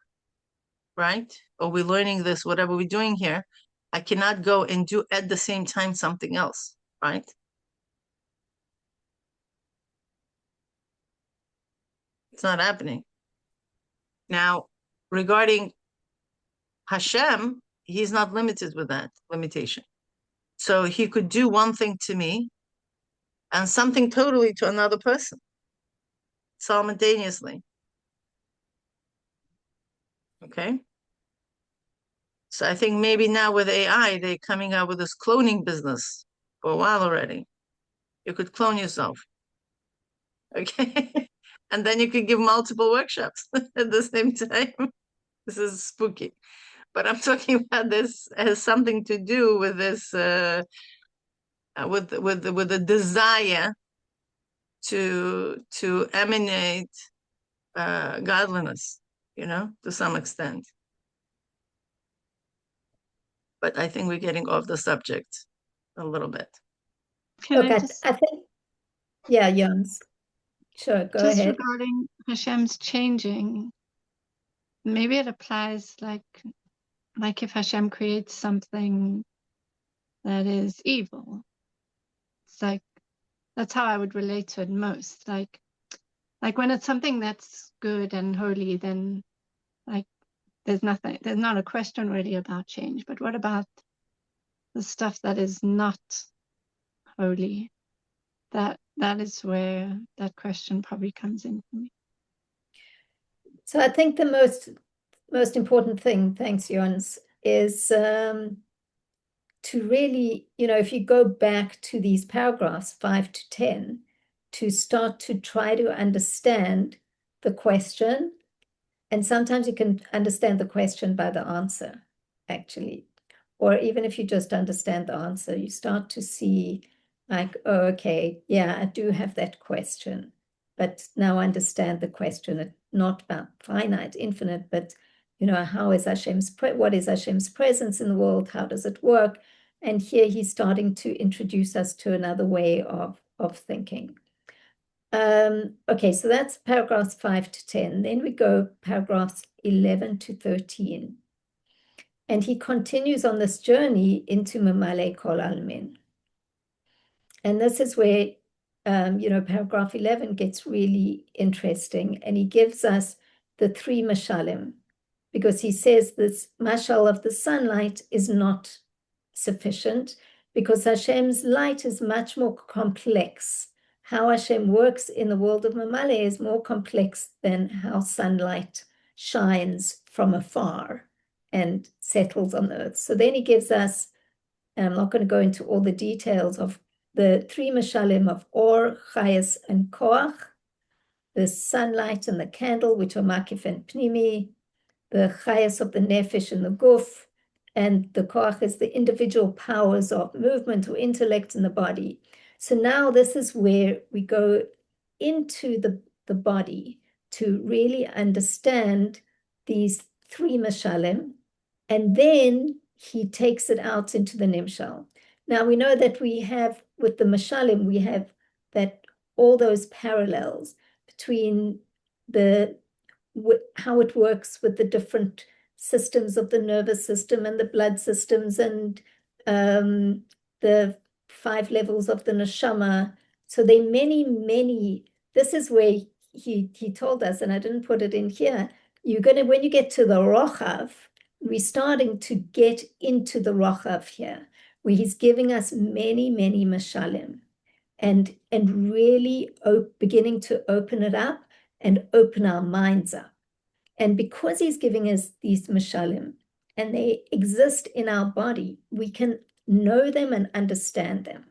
[SPEAKER 2] right? Or we're learning this, whatever we're doing here. I cannot go and do at the same time something else, right? It's not happening. Now, regarding Hashem, he's not limited with that limitation. So he could do one thing to me and something totally to another person simultaneously. Okay? So I think maybe now with AI, they're coming out with this cloning business for a while already. You could clone yourself. Okay. And then you could give multiple workshops at the same time. This is spooky. But I'm talking about this has something to do with this with the desire to emanate godliness, to some extent. But I think we're getting off the subject a little bit.
[SPEAKER 3] Can
[SPEAKER 1] Look, I think, yeah, Jans. Sure, go
[SPEAKER 3] just
[SPEAKER 1] ahead.
[SPEAKER 3] regarding Hashem's changing, maybe it applies like if Hashem creates something that is evil. It's like that's how I would relate to it most. Like when it's something that's good and holy, then like there's not a question really about change. But what about the stuff that is not holy? That is where that question probably comes in for me.
[SPEAKER 1] So I think the most important thing, thanks, Jans, is to really, if you go back to these paragraphs 5 to 10, to start to try to understand the question. And sometimes you can understand the question by the answer, actually. Or even if you just understand the answer, you start to see like, oh, okay, yeah, I do have that question. But now I understand the question, not about finite, infinite, but how is what is Hashem's presence in the world? How does it work? And here he's starting to introduce us to another way of thinking. Okay, so that's paragraphs 5 to 10. Then we go paragraphs 11 to 13. And he continues on this journey into Mamale Kol Almin. And this is where, paragraph 11 gets really interesting. And he gives us the 3 mashalim, because he says this mashal of the sunlight is not sufficient, because Hashem's light is much more complex. How Hashem works in the world of Mamale is more complex than how sunlight shines from afar and settles on the earth. So then he gives us, and I'm not going to go into all the details of the 3 mashalim of Or, Chayas, and Koach, the sunlight and the candle, which are Makif and Pnimi, the Chayas of the Nefesh and the Guf, and the Koach is the individual powers of movement or intellect in the body. So now this is where we go into the body to really understand these 3 mashalim, and then he takes it out into the nimshal. Now we know that we have, with the mashalim, we have that all those parallels between how it works with the different systems of the nervous system and the blood systems and the 5 levels of the neshama. So there are many. This is where he told us, and I didn't put it in here, when you get to the rochav, we're starting to get into the rochav here, where he's giving us many mashalim and really beginning to open it up and open our minds up. And because he's giving us these mashalim and they exist in our body, we can know them and understand them.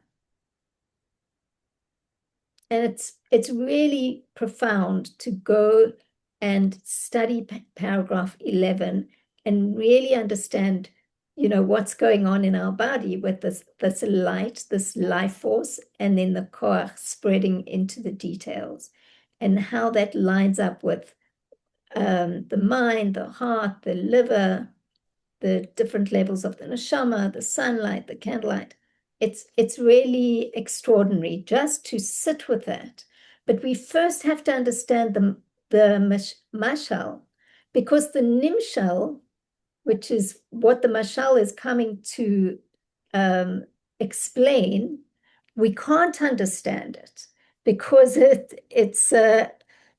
[SPEAKER 1] And it's really profound to go and study paragraph 11 and really understand, what's going on in our body with this light, this life force, and then the koach spreading into the details, and how that lines up with the mind, the heart, the liver, the different levels of the neshama, the sunlight, the candlelight. It's really extraordinary just to sit with that. But we first have to understand the mashal, because the nimshal, which is what the mashal is coming to explain, we can't understand it because it's the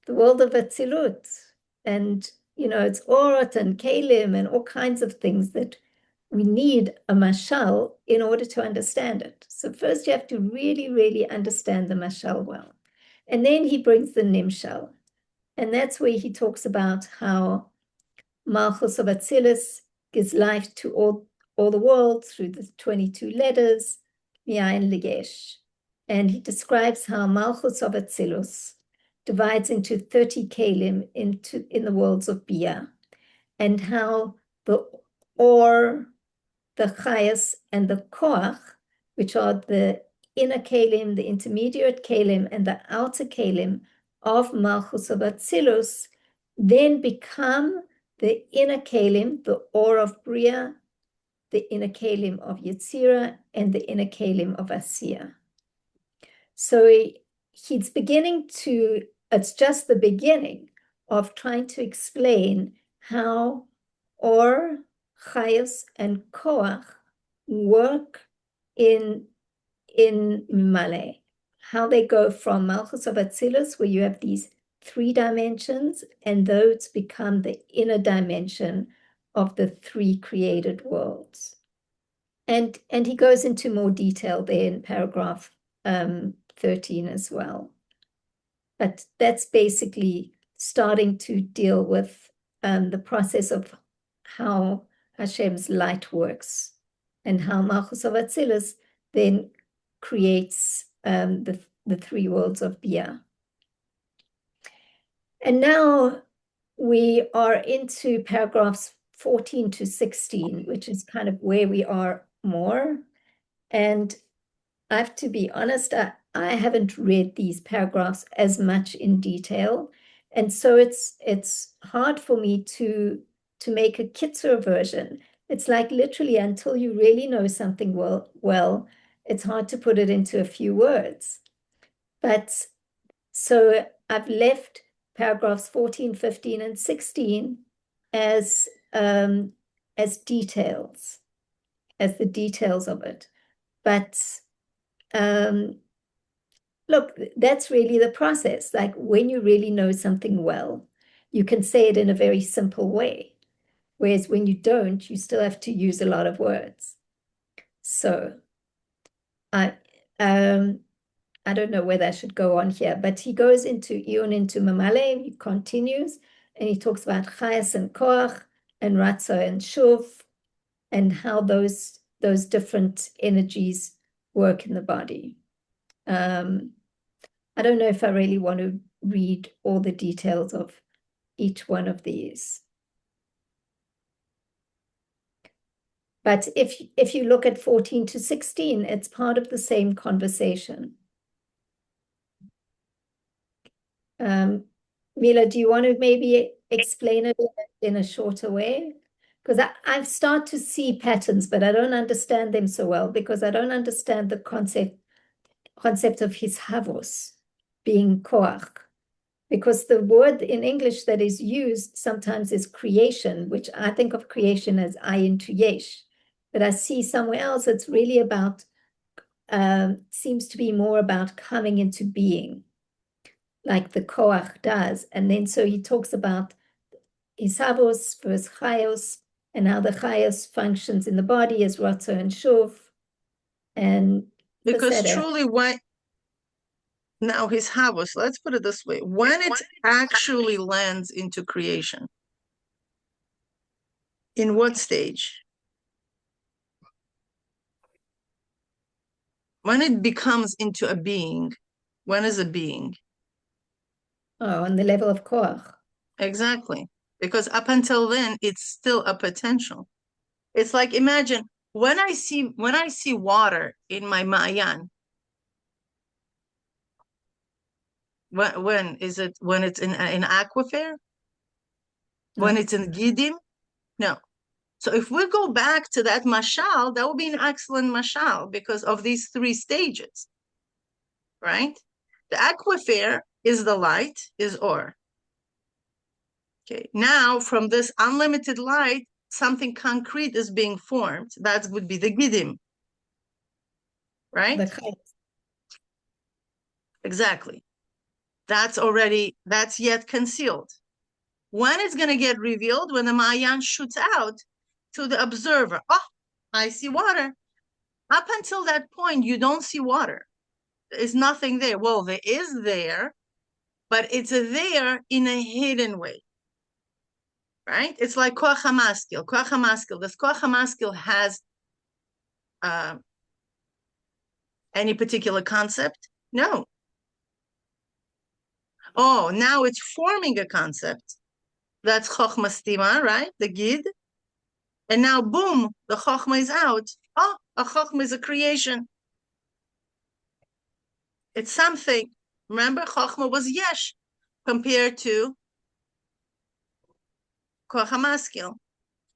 [SPEAKER 1] world of Atzilut, and it's Orot and Kalim and all kinds of things that we need a mashal in order to understand it. So first you have to really understand the mashal well. And then he brings the nimshal. And that's where he talks about how Malchus of Atzilus gives life to all the world through the 22 letters, Mi'ayin Ligesh. And he describes how Malchus of Atzilus divides into 30 Kalim in the worlds of Bia, and how the Or, the Chayas, and the Koach, which are the inner Kalim, the intermediate Kalim, and the outer Kalim of Malchus of Atzilus, then become the inner Kalim, the Or of Bria, the inner Kalim of Yetzirah, and the inner Kalim of Asiya. So he's beginning to, it's just the beginning of trying to explain how Or, Chayos, and Koach work in Male, how they go from Malchus of Atzilus, where you have these 3 dimensions, and those become the inner dimension of the 3 created worlds. And he goes into more detail there in paragraph 13 as well. But that's basically starting to deal with the process of how Hashem's light works, and how Malchus of Atzilus then creates the 3 worlds of Bia. And now we are into paragraphs 14 to 16, which is kind of where we are more. And I have to be honest, I haven't read these paragraphs as much in detail. And so it's hard for me to make a kitzur version. It's like literally until you really know something well, it's hard to put it into a few words. But so I've left paragraphs 14, 15, and 16 as details, as the details of it. But look, that's really the process. Like when you really know something well, you can say it in a very simple way. Whereas when you don't, you still have to use a lot of words. So I don't know whether I should go on here, but he goes into Mamale, he continues, and he talks about Chayas and Koach and Ratzo and Shuv, and how those different energies work in the body. I don't know if I really want to read all the details of each one of these. But if you look at 14 to 16, it's part of the same conversation. Mila, do you want to maybe explain it in a shorter way? Because I've started to see patterns, but I don't understand them so well, because I don't understand the concept of hishavos being koach. Because the word in English that is used sometimes is creation, which I think of creation as ayin to yesh. But I see somewhere else it's really about, seems to be more about coming into being, like the koach does. And then so he talks about hisavos versus chayos, and how the chayos functions in the body as ratzo and shuv. And
[SPEAKER 2] because truly when now hisavos, let's put it this way, when it actually lands into creation, in what stage? When it becomes into a being, when is a being?
[SPEAKER 1] Oh, on the level of koach.
[SPEAKER 2] Exactly. Because up until then, it's still a potential. It's like, imagine when I see water in my Ma'ayan. When is it? When it's in aquifer? When it's in Gidim? No. So if we go back to that mashal, that would be an excellent mashal because of these 3 stages, right? The aquifer is the light, is or. Okay, now from this unlimited light, something concrete is being formed. That would be the Gidim, right? Exactly. That's yet concealed. When it's going to get revealed? When the Ma'ayan shoots out to the observer. Oh, I see water. Up until that point, you don't see water. There's nothing there. Well, there is there, but it's there in a hidden way. right? It's like koach hamaskil. Koach hamaskil. Does koach hamaskil has any particular concept? No. Oh, now it's forming a concept. That's chochma stima, right? The gid. And now, boom, the chochma is out. Oh, a chochma is a creation. It's something. Remember, chochma was yesh compared to koach hamaskil.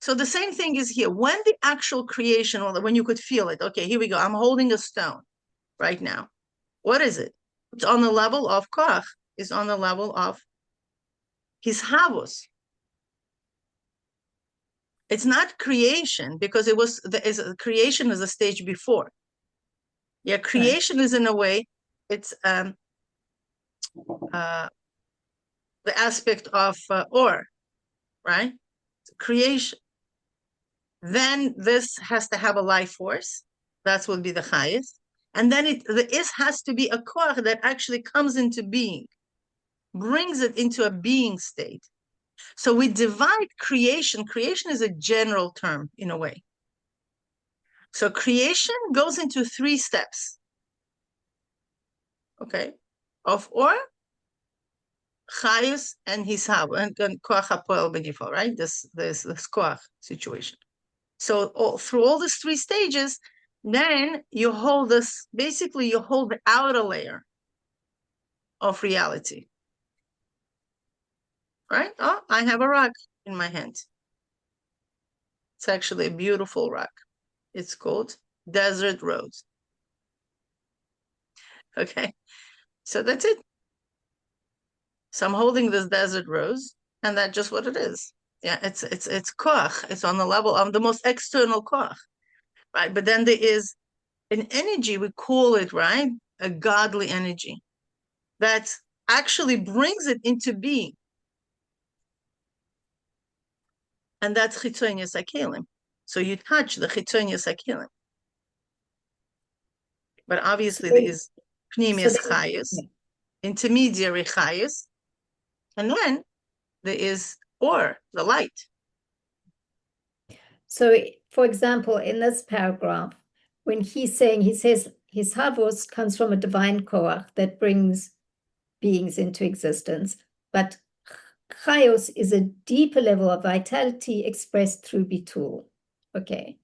[SPEAKER 2] So the same thing is here. When the actual creation, or when you could feel it, okay, here we go. I'm holding a stone right now. What is it? It's on the level of koach. It's on the level of his havos. It's not creation because creation is a stage before. Yeah, creation is in a way, it's the aspect of or, right? Creation. Then this has to have a life force. That would be the highest. And then the is has to be a koach that actually comes into being, brings it into a being state. So we divide creation. Creation is a general term in a way. So creation goes into 3 steps. Okay. Of or, chayus, and hisab, and koach hapoel benifo, right? This koach situation. So through all these 3 stages, then you hold this, basically you hold the outer layer of reality. Right? Oh, I have a rock in my hand. It's actually a beautiful rock. It's called Desert Rose. Okay, so that's it. So I'm holding this desert rose, and that's just what it is. Yeah, it's koach. It's on the level of the most external koach, right? But then there is an energy, we call it, right, a godly energy that actually brings it into being, and that's chitzonius hakelim. So you touch the chitzonius hakelim, but obviously there is pnimius chayus, intermediary chayus, and then there is or the light.
[SPEAKER 1] So, for example, in this paragraph, when he says his havos comes from a divine koach that brings beings into existence, but chayos is a deeper level of vitality expressed through bitul. Okay.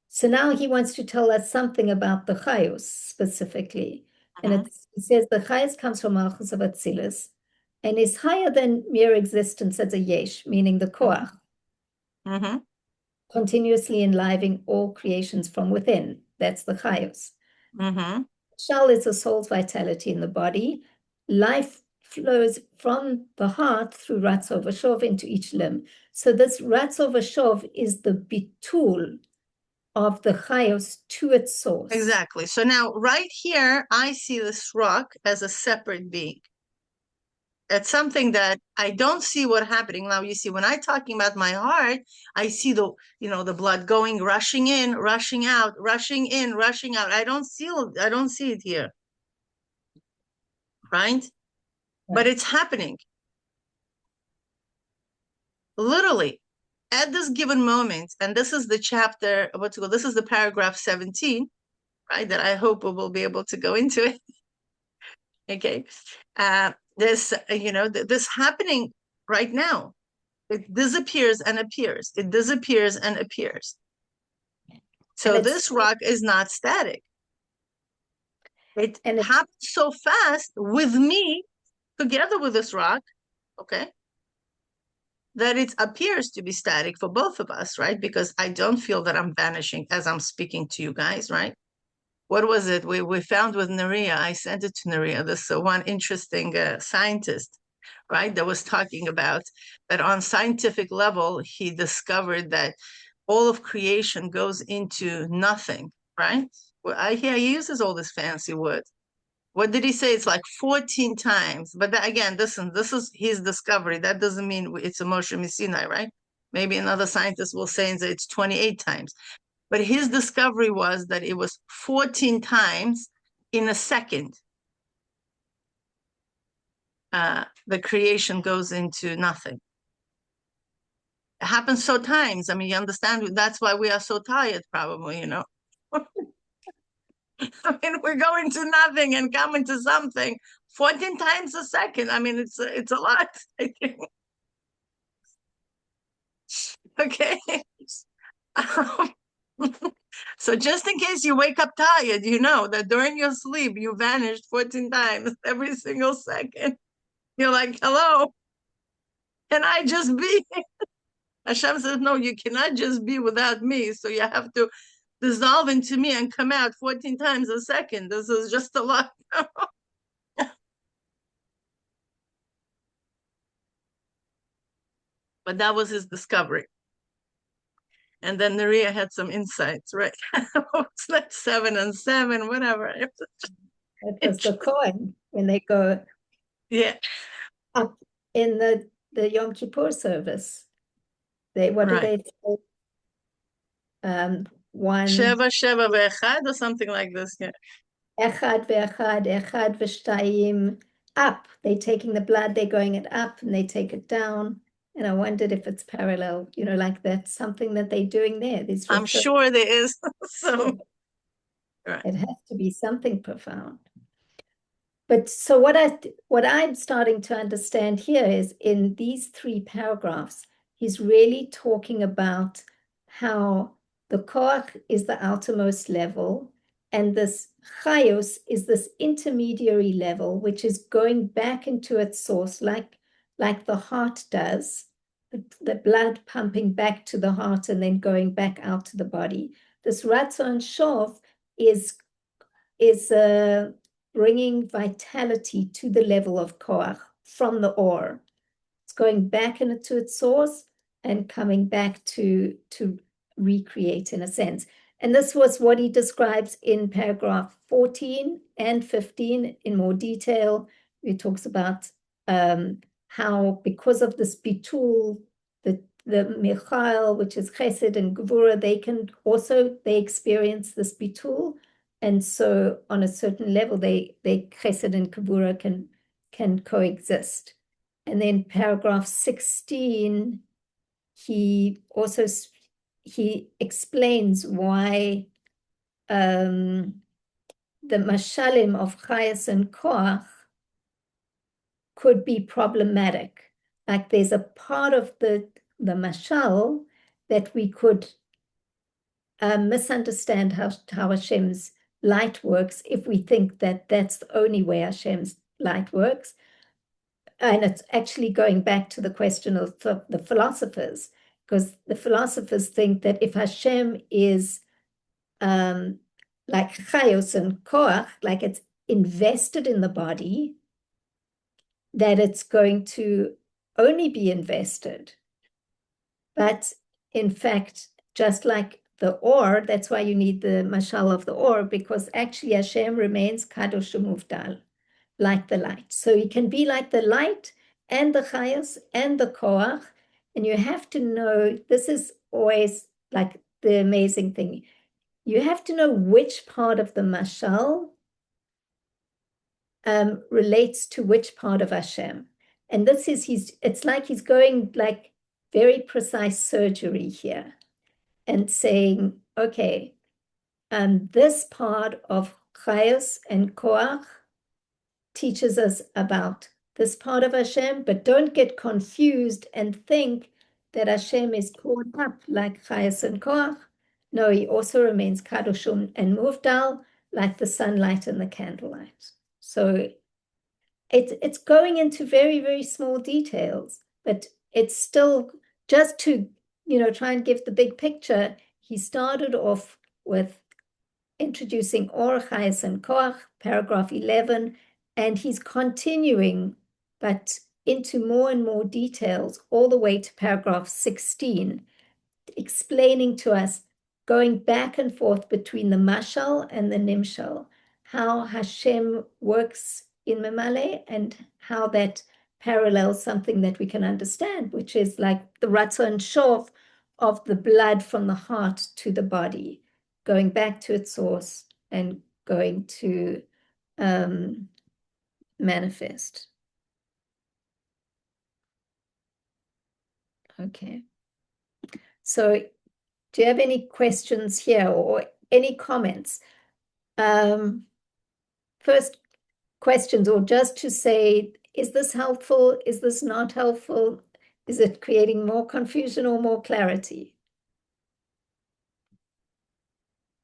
[SPEAKER 1] So now he wants to tell us something about the chayos specifically. And he says the chayos comes from Malchus of Atzilus and is higher than mere existence as a yesh, meaning the koach, continuously enlivening all creations from within. That's the chayos. Shal is the soul's vitality in the body. Life flows from the heart through Ratzov Vashov into each limb. So this Ratzov Vashov is the bitul of the chayos to its source.
[SPEAKER 2] Exactly. So now right here, I see this rock as a separate being. It's something that I don't see what happening. Now you see, when I'm talking about my heart, I see the blood going, rushing in, rushing out, rushing in, rushing out. I don't see it here. Right? But it's happening. Literally, at this given moment, and this is the chapter, this is the paragraph 17, right? That I hope we will be able to go into it. Okay. This happening right now. It disappears and appears. It disappears and appears. So this rock is not static. It happens so fast with me together with this rock, okay, that it appears to be static for both of us, right? Because I don't feel that I'm vanishing as I'm speaking to you guys, right? What was it we found with Naria? I sent it to Naria. This one interesting scientist, right, that was talking about that on scientific level, he discovered that all of creation goes into nothing, right? Well, I hear he uses all this fancy word. What did he say? It's like 14 times. But again, listen, this is his discovery. That doesn't mean it's a Moshe Missinai, right? Maybe another scientist will say that it's 28 times. But his discovery was that it was 14 times in a second. The creation goes into nothing. It happens so times. I mean, you understand, that's why we are so tired, probably, you know. I mean, we're going to nothing and coming to something 14 times a second. I mean, it's a lot, I think. Okay. Um, so just in case you wake up tired, you know that during your sleep you vanished 14 times every single second. You're like, hello, can I just be? Hashem says, no, you cannot just be without me. So you have to dissolve into me and come out 14 times a second. This is just a lot. But that was his discovery. And then Neria had some insights, right? It's like 7 and 7, whatever.
[SPEAKER 1] It was the coin when they go
[SPEAKER 2] Yeah.
[SPEAKER 1] up in the Yom Kippur service. What do
[SPEAKER 2] Right.
[SPEAKER 1] they say? One
[SPEAKER 2] Sheva, Sheva, Ve'echad, or something like this. Yeah.
[SPEAKER 1] Echad ve'echad, echad ve'shtayim, up. They're taking the blood, they're going it up, and they take it down. And I wondered if it's parallel, like that's something that they're doing there.
[SPEAKER 2] I'm sure there is. So, right.
[SPEAKER 1] It has to be something profound. But so what I'm starting to understand here is in these 3 paragraphs, he's really talking about how the koach is the outermost level, and this chayos is this intermediary level, which is going back into its source, like the heart does, the blood pumping back to the heart and then going back out to the body. This ratzon shov is bringing vitality to the level of koach from the ore. It's going back into its source and coming back to recreate in a sense. And this was what he describes in paragraph 14 and 15 in more detail. He talks about how because of this bitul, the Michal, which is Chesed and Gevura, they experience this bitul. And so on a certain level, they Chesed and Gevura can coexist. And then paragraph 16, he explains why the mashalim of chayas and koach could be problematic. Like there's a part of the mashal that we could misunderstand how Hashem's light works if we think that that's the only way Hashem's light works. And it's actually going back to the question of the philosophers, because the philosophers think that if Hashem is like chayos and koach, like it's invested in the body, that it's going to only be invested. But in fact, just like the ore, that's why you need the mashal of the ore, because actually Hashem remains kadosh umuvdal, like the light. So he can be like the light and the chayas and the koach. And you have to know, this is always like the amazing thing. You have to know which part of the mashal relates to which part of Hashem. And this is, it's like he's going like very precise surgery here and saying, okay, this part of chayos and koach teaches us about this part of Hashem, but don't get confused and think that Hashem is caught up like chayos and koach. No, he also remains kadoshum and muvdal, like the sunlight and the candlelight. So it's going into very, very small details, but it's still just to, try and give the big picture. He started off with introducing Or, Chayes, and Koach, paragraph 11, and he's continuing, but into more and more details, all the way to paragraph 16, explaining to us, going back and forth between the mashal and the nimshal, how Hashem works in Memale and how that parallels something that we can understand, which is like the ratzon shov of the blood from the heart to the body, going back to its source and going to manifest. Okay. So do you have any questions here or any comments? First questions, or just to say, is this helpful? Is this not helpful? Is it creating more confusion or more clarity?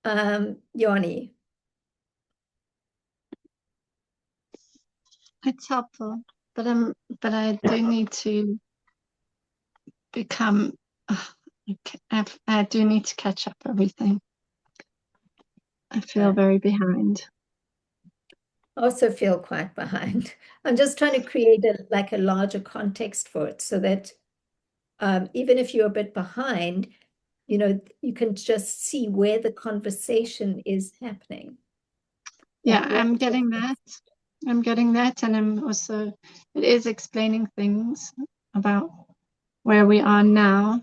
[SPEAKER 1] Yoni.
[SPEAKER 3] It's helpful, but I do need to become. I do need to catch up everything. I feel very behind.
[SPEAKER 1] Also feel quite behind. I'm just trying to create a larger context for it so that even if you're a bit behind, you can just see where the conversation is happening.
[SPEAKER 3] Yeah, I'm getting that. I'm getting that. And I'm also, it is explaining things about where we are now.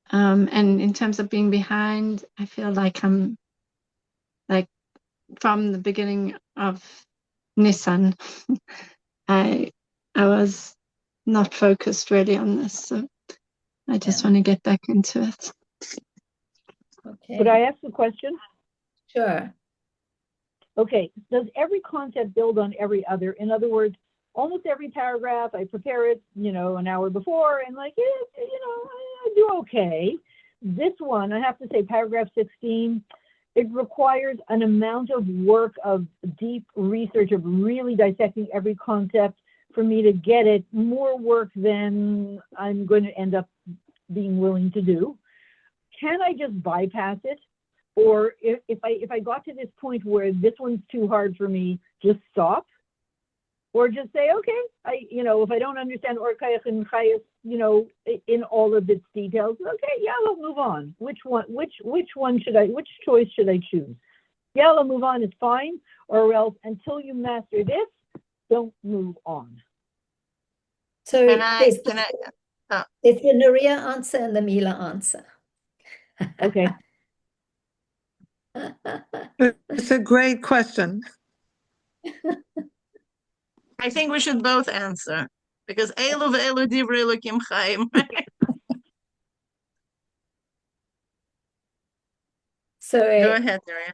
[SPEAKER 3] And in terms of being behind, I feel like I'm like from the beginning of Nissan, I was not focused really on this. So I just want to get back into it.
[SPEAKER 1] Okay.
[SPEAKER 4] Could I ask a question?
[SPEAKER 1] Sure.
[SPEAKER 4] Okay. Does every concept build on every other? In other words, almost every paragraph, I prepare it, an hour before and I do okay. This one, I have to say, paragraph 16, it requires an amount of work of deep research of really dissecting every concept for me to get it, more work than I'm going to end up being willing to do. Can I just bypass it? Or if I got to this point where this one's too hard for me, just stop? Or just say, okay, if I don't understand Orkayach and Chayas, in all of its details, okay, yeah, we'll move on. Which choice should I choose? Yeah, we'll move on, it's fine. Or else, until you master this, don't move on.
[SPEAKER 1] So there's the Nuria answer and the Mila answer.
[SPEAKER 4] Okay.
[SPEAKER 5] It's a great question.
[SPEAKER 2] I think we should both answer because Elu ve'elu divrei Elokim chaim.
[SPEAKER 1] So
[SPEAKER 2] go ahead, Nuria.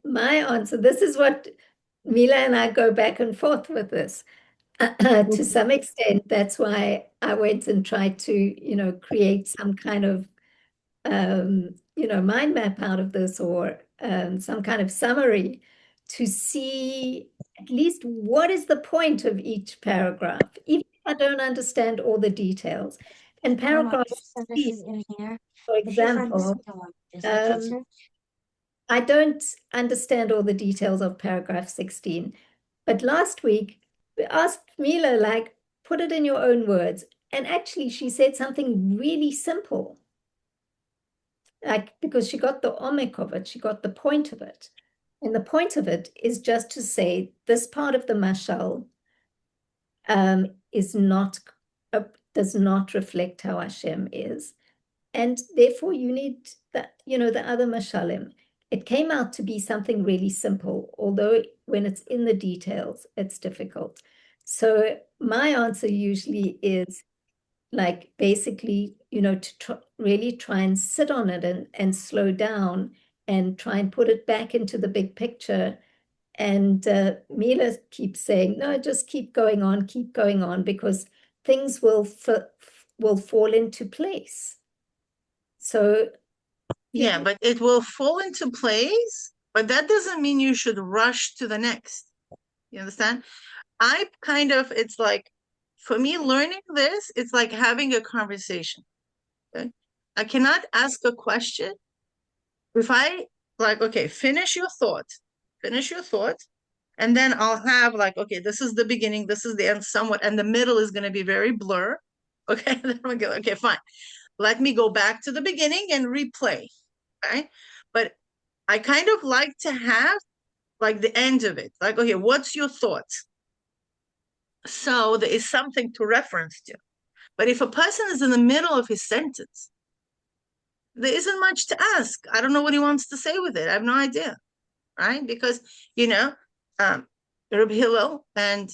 [SPEAKER 1] My answer. This is what Mila and I go back and forth with this. To some extent, that's why I went and tried to create some kind of mind map out of this, or some kind of summary to see at least what is the point of each paragraph, even if I don't understand all the details. And paragraph 16, for example, I don't understand all the details of paragraph 16, but last week we asked Mila, put it in your own words. And actually, she said something really simple. Because she got the omek of it, she got the point of it. And the point of it is just to say this part of the mashal does not reflect how Hashem is. And therefore you need the other mashalim. It came out to be something really simple, although when it's in the details, it's difficult. So my answer usually is basically, to really try and sit on it and slow down and try and put it back into the big picture. And Mila keeps saying, no, just keep going on, because things will fall into place. So
[SPEAKER 2] yeah, but it will fall into place, but that doesn't mean you should rush to the next. You understand? It's like, for me, learning this, it's like having a conversation. Okay? I cannot ask a question if I okay, finish your thought, and then I'll have okay, this is the beginning, this is the end somewhat, and the middle is going to be very blur. Okay, then we go, okay, fine. Let me go back to the beginning and replay. Okay, but I kind of like to have the end of it. Okay, what's your thought? So there is something to reference to. But if a person is in the middle of his sentence, there isn't much to ask. I don't know what he wants to say with it. I have no idea, right? Because, Rabbi Hillel and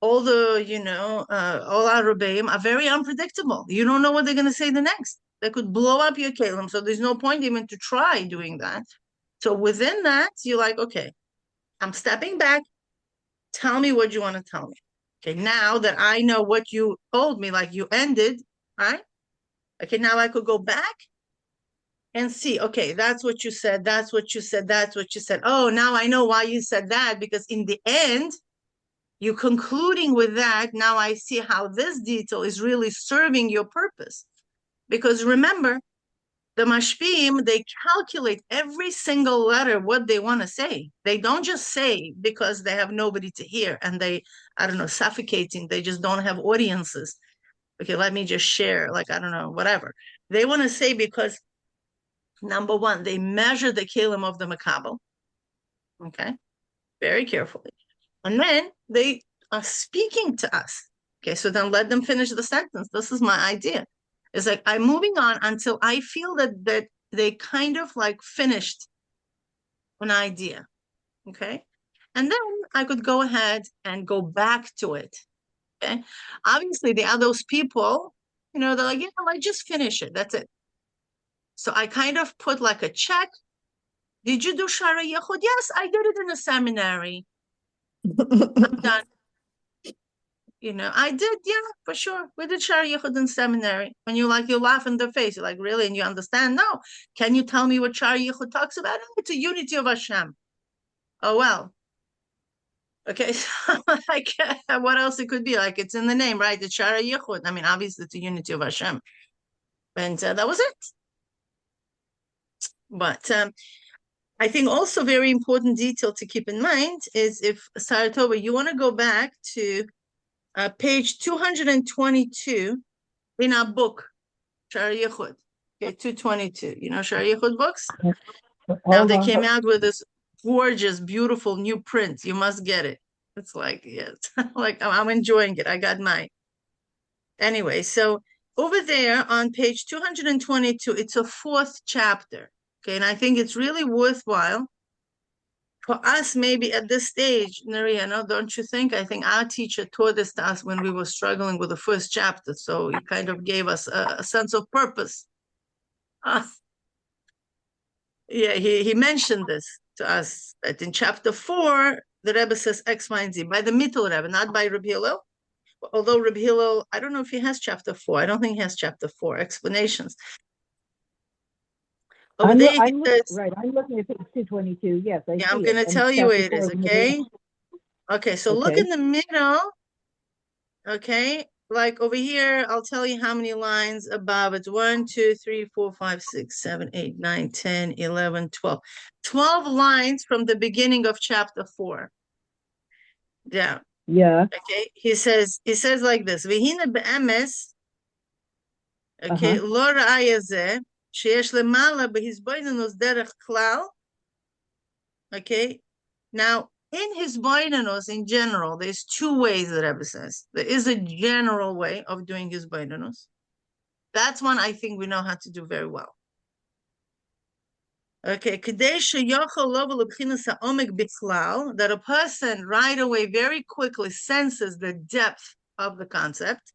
[SPEAKER 2] all the, all our Rebbeim are very unpredictable. You don't know what they're going to say the next. that could blow up your kelim. So there's no point even to try doing that. So within that, you're like, okay, I'm stepping back. Tell me what you want to tell me. Okay, now that I know what you told me, like you ended, right? Okay, now I could go back and see, okay, that's what you said, that's what you said, that's what you said. Oh, now I know why you said that, because in the end, you concluding with that, now I see how this detail is really serving your purpose. Because remember, the mashpim, they calculate every single letter what they want to say. They don't just say because they have nobody to hear and they, I don't know, suffocating. They just don't have audiences. Okay, let me just share, like, I don't know, whatever. They want to say because, number one, they measure the kelim of the makabel. Okay, very carefully. And then they are speaking to us. Okay, so then let them finish the sentence. This is my idea. It's like I'm moving on until I feel that they kind of like finished an idea. Okay. And then I could go ahead and go back to it. Okay. Obviously, there are those people, they're like, like just finish it. That's it. So I kind of put like a check. Did you do Shara Yechud? Yes, I did it in a seminary. I'm done. I did, yeah, for sure. We did Shara Yichud in seminary. And you laugh in their face. You're like, really? And you understand? No. Can you tell me what Shara Yichud talks about? Oh, it's a unity of Hashem. Oh, well. Okay, so like, what else it could be? Like, it's in the name, right? It's Shara Yichud. I mean, obviously, it's a unity of Hashem. And that was it. But I think also very important detail to keep in mind is if, Saratova, you want to go back to page 222 in our book, Shara Yichud. Okay, 222. You know Shara Yichud books? Now they came out with this gorgeous, beautiful new print. You must get it. It's like, yes, like I'm enjoying it. I got mine. Anyway, so over there on page 222, it's a 4th chapter. Okay, and I think it's really worthwhile for us, maybe at this stage, Nariana, don't you think? I think our teacher taught this to us when we were struggling with the first chapter. So he kind of gave us a sense of purpose. Yeah, he mentioned this to us, that in chapter 4, the Rebbe says X, Y, and Z, by the Mittel Rebbe, not by Rabbi Hillel. Although Rabbi Hillel, I don't know if he has chapter 4. I don't think he has chapter 4 explanations. Over there,
[SPEAKER 4] I'm looking at page 222. Yes, I see
[SPEAKER 2] I'm going to tell you where it is, okay? Okay, so look in the middle, okay? Like over here, I'll tell you how many lines above. It's 1, 2, 3, 4, 5, 6, 7, 8, 9, 10, 11, 12. 12 lines from the beginning of chapter 4. Yeah.
[SPEAKER 4] Yeah.
[SPEAKER 2] Okay. He says like this. V'hina be'emes. Okay. Lo ra'aya zeh. Sheyesh lemala b'hizboinanus derech klal. Okay. Now, in his boinanos in general, there's 2 ways that Rebbe says. There is a general way of doing his boinanos. That's one I think we know how to do very well. Okay, that a person right away very quickly senses the depth of the concept.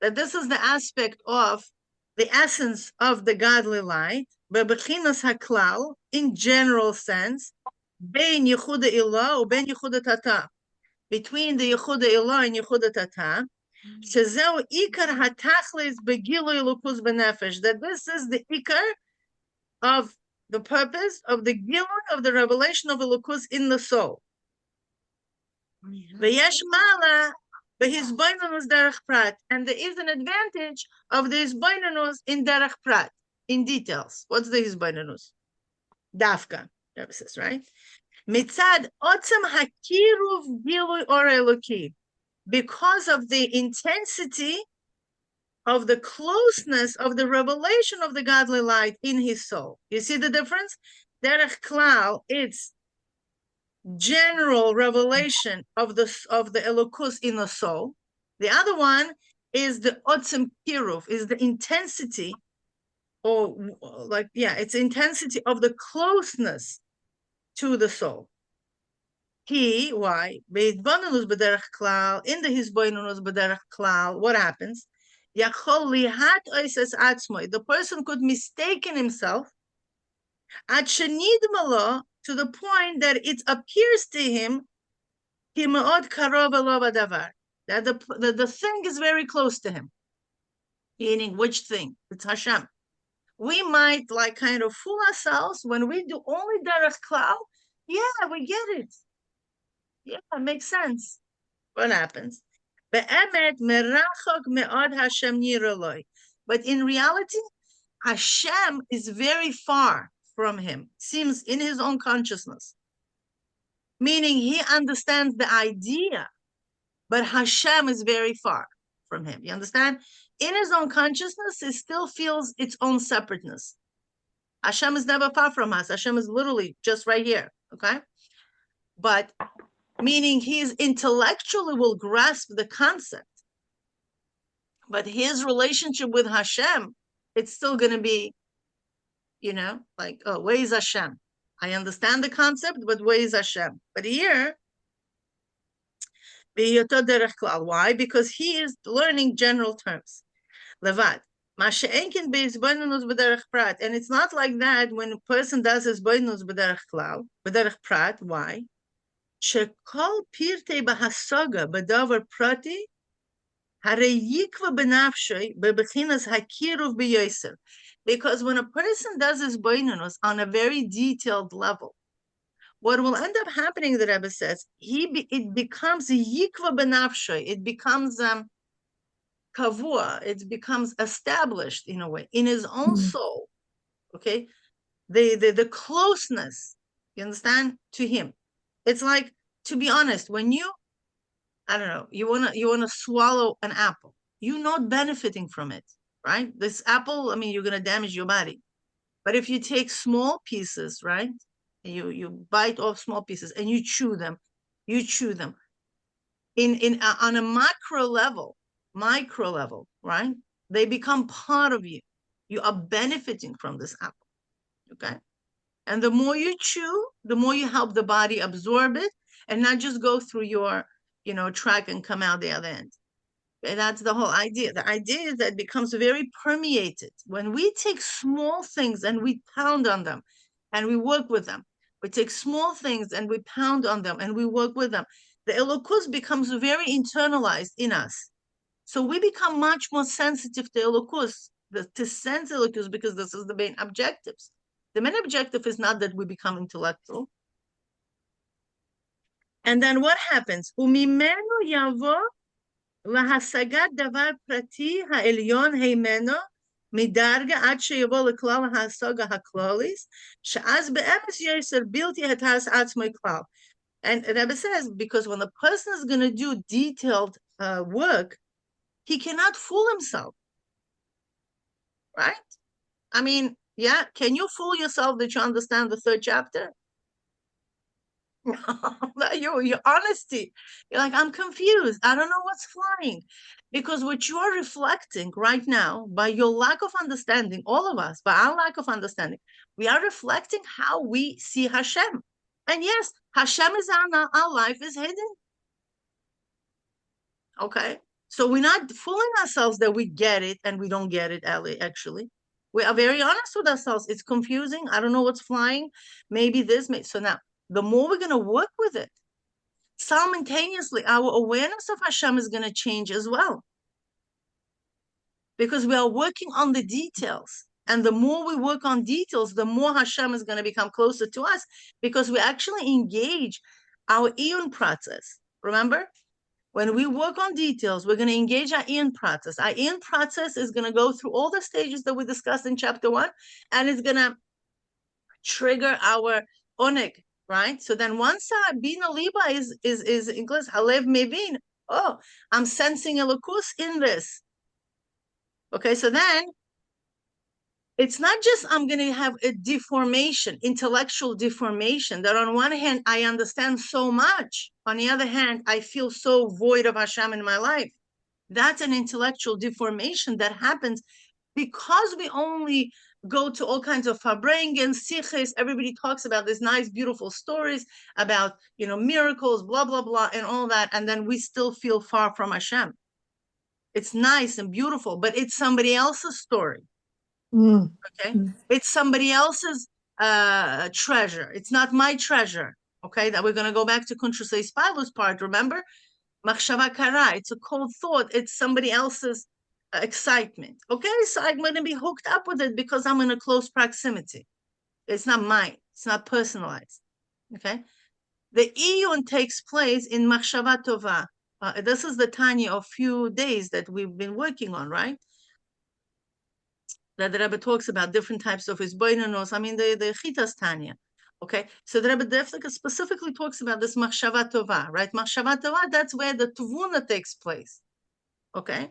[SPEAKER 2] That this is the aspect of the essence of the godly light, in general sense, between the Yehuda Ilah and Yehuda Tata, that this is the ikar of the purpose of the gilui of the revelation of Elokus in the soul. V'yesh mala b'hizboinanus derech prat, and there is an advantage of the hizboinanus in derech prat, in details. What's the hizboinanus? Dafka, Rebbe says, right? Mitzad otzem hakiruv gilui or Eloki, because of the intensity of the closeness of the revelation of the godly light in his soul. You see the difference? Derech klal, it's general revelation of the Elokus in the soul. The other one is the otzem kiruv, is the intensity, it's intensity of the closeness to the soul. Why? In the hisbonenus b'derech klal, what happens? The person could mistake himself to the point that it appears to him that the thing is very close to him. Meaning, which thing? It's Hashem. We might like kind of fool ourselves when we do only derech klal. Yeah, we get it. Yeah, it makes sense. What happens? But in reality, Hashem is very far from him, seems in his own consciousness. Meaning he understands the idea, but Hashem is very far from him. You understand? In his own consciousness, it still feels its own separateness. Hashem is never far from us. Hashem is literally just right here, okay? But meaning he intellectually will grasp the concept, but his relationship with Hashem, it's still going to be, like, oh, where is Hashem? I understand the concept, but where is Hashem? But here, why? Because he is learning general terms. Levad. And it's not like that when a person does his boinus b'derech prat. Why? Shekol pirtei b'hasaga b'davar prati harei yikva b'nafshay b'bechinas hakiruv b'yoser. Because when a person does his boinus on a very detailed level, what will end up happening, the Rebbe says, it becomes yikva b'nafshay. It becomes kavua, it becomes established in a way, in his own soul, okay? The closeness, you understand, to him. It's like, to be honest, when you wanna swallow an apple, you're not benefiting from it, right? This apple, I mean, you're gonna damage your body. But if you take small pieces, right? You bite off small pieces and you chew them on a micro level, right? They become part of you. You are benefiting from this apple, okay? And the more you chew, the more you help the body absorb it and not just go through your, track and come out the other end. Okay, that's the whole idea. The idea is that it becomes very permeated. When we take small things and we pound on them and we work with them, we take small things and we pound on them and we work with them, the elokus becomes very internalized in us. So we become much more sensitive to elokus, to sense elokus, because this is the main objectives. The main objective is not that we become intellectual. And then what happens? Umimenu yavo lahasagat davar prati ha'elyon heimeno midarga ad sheyavo leklal hasaga haklalis she'az be'emes yoser bilti hatas atzmoi klal. And Rebbe says, because when the person is going to do detailed work, he cannot fool himself, right? I mean, yeah, can you fool yourself that you understand the third chapter? Your honesty. You're like, I'm confused. I don't know what's flying. Because what you're reflecting right now, by your lack of understanding, all of us, by our lack of understanding, we are reflecting how we see Hashem. And yes, Hashem is our life is hidden. Okay? So we're not fooling ourselves that we get it and we don't get it, actually. We are very honest with ourselves. It's confusing. I don't know what's flying. Maybe this, so now, the more we're going to work with it, simultaneously, our awareness of Hashem is going to change as well. Because we are working on the details. And the more we work on details, the more Hashem is going to become closer to us, because we actually engage our Iyun process. Remember? When we work on details, we're going to engage our Iyun process. Our Iyun process is going to go through all the stages that we discussed in chapter 1, and it's going to trigger our oneg, right? So then once Bina Liba is English, Halev Mevin, oh, I'm sensing elokus in this. Okay, so then it's not just I'm going to have a deformation, intellectual deformation, that on one hand, I understand so much. On the other hand, I feel so void of Hashem in my life. That's an intellectual deformation that happens because we only go to all kinds of farbrengen, siches. Everybody talks about these nice, beautiful stories about, miracles, blah, blah, blah, and all that. And then we still feel far from Hashem. It's nice and beautiful, but it's somebody else's story. Okay. It's somebody else's treasure. It's not my treasure. Okay. That we're going to go back to Kuntrusei Spilo's part. Remember? Machshava kara. It's a cold thought. It's somebody else's excitement. Okay. So I'm going to be hooked up with it because I'm in a close proximity. It's not mine. It's not personalized. Okay. The iyun takes place in Machshava Tova. This is the Tanya of few days that we've been working on, right? That the Rebbe talks about different types of isboinanos. I mean, the Chitas Tanya. Okay, so the Rebbe definitely specifically talks about this Machshava Tova, right? Machshava Tova, that's where the Tvuna takes place. Okay,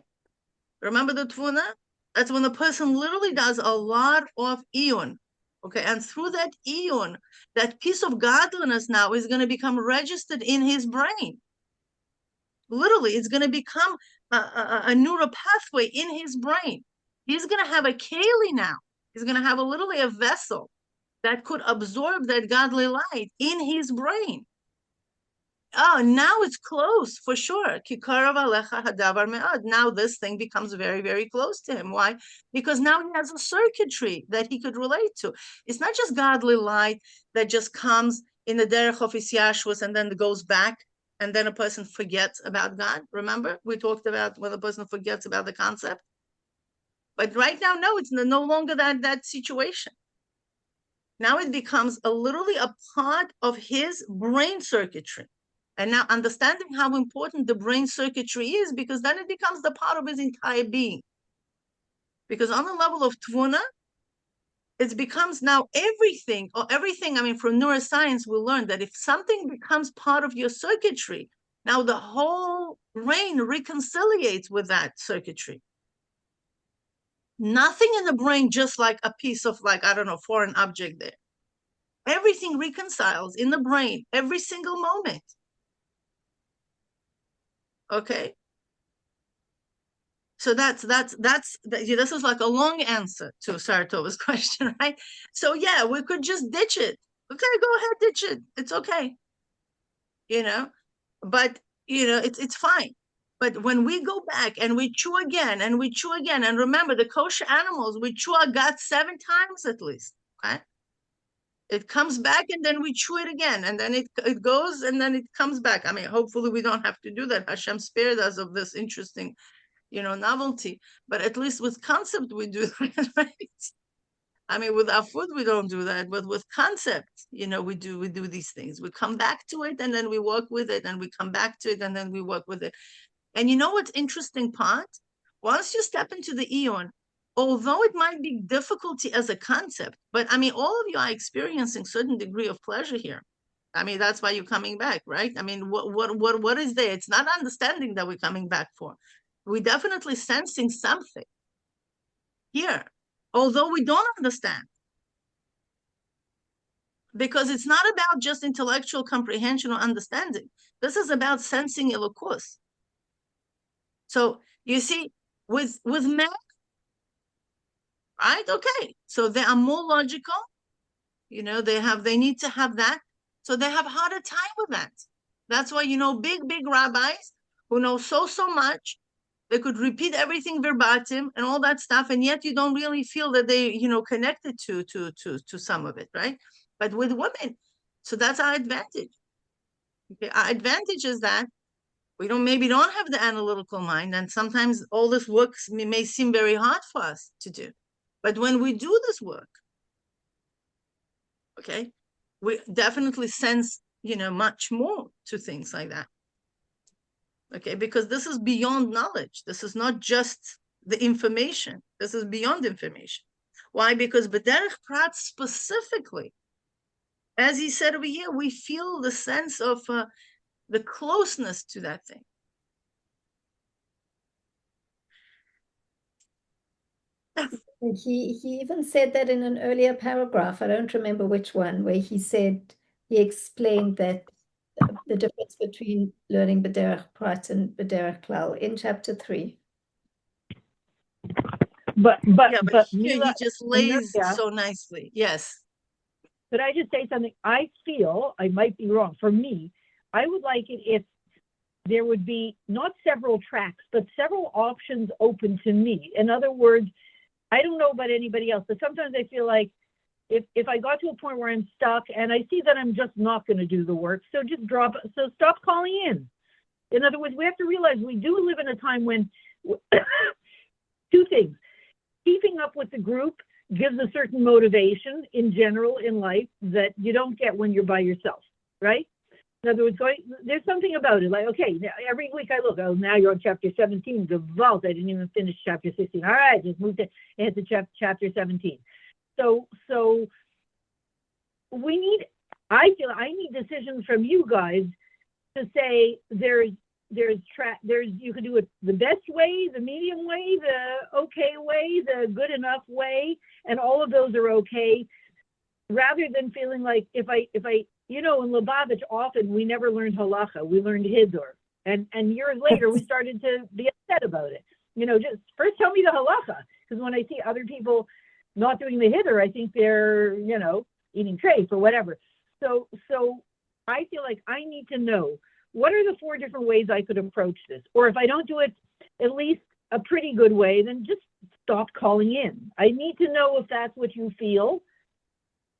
[SPEAKER 2] remember the Tvuna? That's when the person literally does a lot of iyun. Okay, and through that iyun, that piece of godliness now is going to become registered in his brain. Literally, it's going to become a neural pathway in his brain. He's going to have a keli now. He's going to have literally a vessel that could absorb that godly light in his brain. Oh, now it's close for sure. Now this thing becomes very, very close to him. Why? Because now he has a circuitry that he could relate to. It's not just godly light that just comes in the derech of his yashvus and then goes back, and then a person forgets about God. Remember, we talked about when a person forgets about the concept. But right now, no, it's no longer that situation. Now it becomes literally a part of his brain circuitry. And now understanding how important the brain circuitry is, because then it becomes the part of his entire being. Because on the level of tvuna, it becomes now everything, I mean, from neuroscience, we learned that if something becomes part of your circuitry, now the whole brain reconciliates with that circuitry. Nothing in the brain just like a piece of, like, I don't know, foreign object there. Everything reconciles in the brain every single moment. Okay. So this is like a long answer to Saratova's question, right? So yeah, we could just ditch it. Okay, go ahead, ditch it. It's okay. But it's fine. But when we go back and we chew again and we chew again, and remember the kosher animals, we chew our gut 7 times at least. Okay. It comes back and then we chew it again, and then it goes and then it comes back. I mean, hopefully we don't have to do that. Hashem spared us of this interesting, novelty. But at least with concept we do that, right? I mean, with our food we don't do that, but with concept, we do these things. We come back to it and then we work with it, and we come back to it and then we work with it. And you know what's interesting part? Once you step into the iyun, although it might be difficulty as a concept, but I mean, all of you are experiencing certain degree of pleasure here. I mean, that's why you're coming back, right? I mean, what is there? It's not understanding that we're coming back for. We're definitely sensing something here, although we don't understand. Because it's not about just intellectual comprehension or understanding. This is about sensing elokus. So you see, with men, right? Okay. So they are more logical. They need to have that. So they have a harder time with that. That's why, big rabbis who know so much, they could repeat everything verbatim and all that stuff. And yet you don't really feel that they, connected to some of it, right? But with women, so that's our advantage. Okay. Our advantage is that we maybe don't have the analytical mind, and sometimes all this work may seem very hard for us to do. But when we do this work, okay, we definitely sense, much more to things like that. Okay, because this is beyond knowledge. This is not just the information. This is beyond information. Why? Because B'derech Prat specifically, as he said over here, we feel the sense of the closeness to that thing.
[SPEAKER 1] He even said that in an earlier paragraph. I don't remember which one, where he explained that the difference between learning B'derech Prat and B'derech Klal in chapter 3.
[SPEAKER 4] but
[SPEAKER 2] Yeah, but here
[SPEAKER 4] Mila
[SPEAKER 2] he just
[SPEAKER 4] and
[SPEAKER 2] lays
[SPEAKER 4] Nuria,
[SPEAKER 2] so nicely. Yes.
[SPEAKER 4] could I just say something? I feel, I might be wrong, for me, I would like it if there would be not several tracks, but several options open to me. In other words, I don't know about anybody else, but sometimes I feel like if I got to a point where I'm stuck and I see that I'm just not going to do the work, so just drop, so stop calling in. In other words, we have to realize we do live in a time when two things, keeping up with the group gives a certain motivation in general in life that you don't get when you're by yourself, right? In other words, there's something about it. Like, okay, now, every week I look, oh, now you're on chapter 17, the vault. I didn't even finish chapter 16. All right, just moved into chapter 17. So we need, I feel I need decisions from you guys to say you can do it the best way, the medium way, the okay way, the good enough way, and all of those are okay, rather than feeling like if I in Lubavitch, often we never learned halacha, we learned hiddur, and years later we started to be upset about it. Just first tell me the halacha, because when I see other people not doing the hiddur, I think they're eating treif or whatever. So I feel like I need to know what are the 4 different ways I could approach this, or if I don't do it at least a pretty good way, then just stop calling in. I need to know if that's what you feel.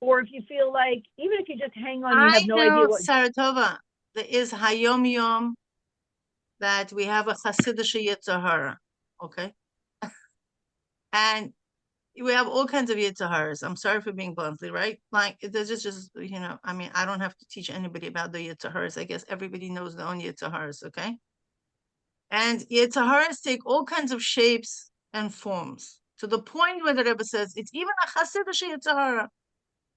[SPEAKER 4] Or if you feel like, even if you just hang on, you have no idea what.
[SPEAKER 2] Saratova, there is Hayom Yom that we have a Chassidus Yetzer Hara, okay? And we have all kinds of Yetzer Haras. I'm sorry for being bluntly, right? Like, there's just I mean, I don't have to teach anybody about the Yetzer Haras. I guess everybody knows their own Yetzer Haras, okay? And Yetzer Haras take all kinds of shapes and forms, to the point where the Rebbe says, it's even a Chassidus Yetzer Hara.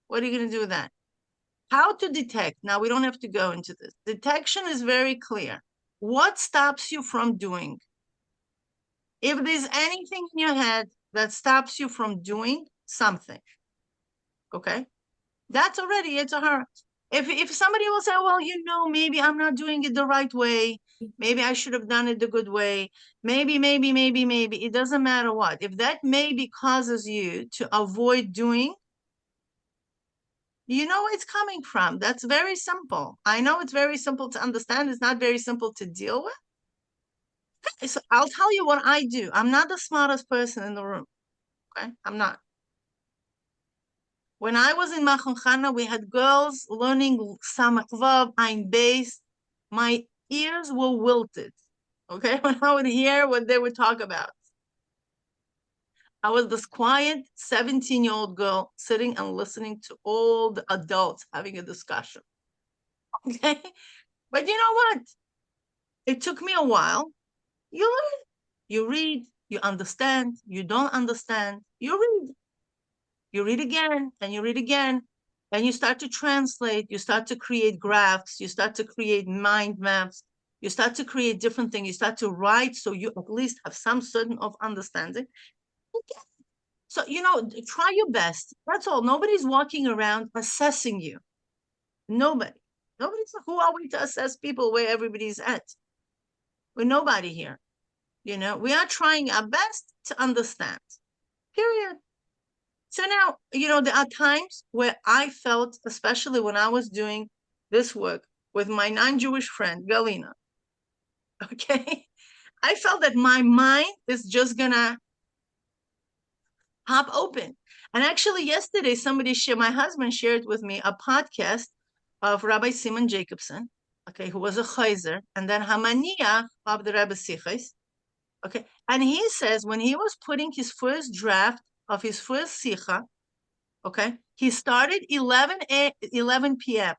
[SPEAKER 2] What are you going to do with that? How to detect? Now, we don't have to go into this. Detection is very clear. What stops you from doing? If there's anything in your head that stops you from doing something, okay, that's already Yetzer Hara. If somebody will say, well, maybe I'm not doing it the right way, maybe I should have done it the good way, maybe, it doesn't matter what. If that maybe causes you to avoid doing, you know where it's coming from. That's very simple. I know it's very simple to understand. It's not very simple to deal with. Okay, so I'll tell you what I do. I'm not the smartest person in the room. Okay, I'm not. When I was in Machon Chana, we had girls learning Samach Vav, Ein Beis. My ears were wilted. Okay, when I would hear what they would talk about. I was this quiet 17-year-old girl sitting and listening to all the adults having a discussion. Okay, but you know what? It took me a while. You learn, you read, you understand, you don't understand, you read. You read again and you read again, and you start to translate, you start to create graphs, you start to create mind maps, you start to create different things, you start to write so you at least have some certain of understanding. Okay. So, try your best. That's all. Nobody's walking around assessing you. Nobody. Who are we to assess people where everybody's at? We're nobody here. We are trying our best to understand. Period. So now, there are times where I felt, especially when I was doing this work with my non-Jewish friend, Galina, okay? I felt that my mind is just gonna pop open. And actually yesterday, my husband shared with me a podcast of Rabbi Simon Jacobson, okay, who was a chayzer, and then Hamaniach of the Rebbe Sichos, okay? And he says when he was putting his first draft of his first sicha, okay, he started 11 p.m.,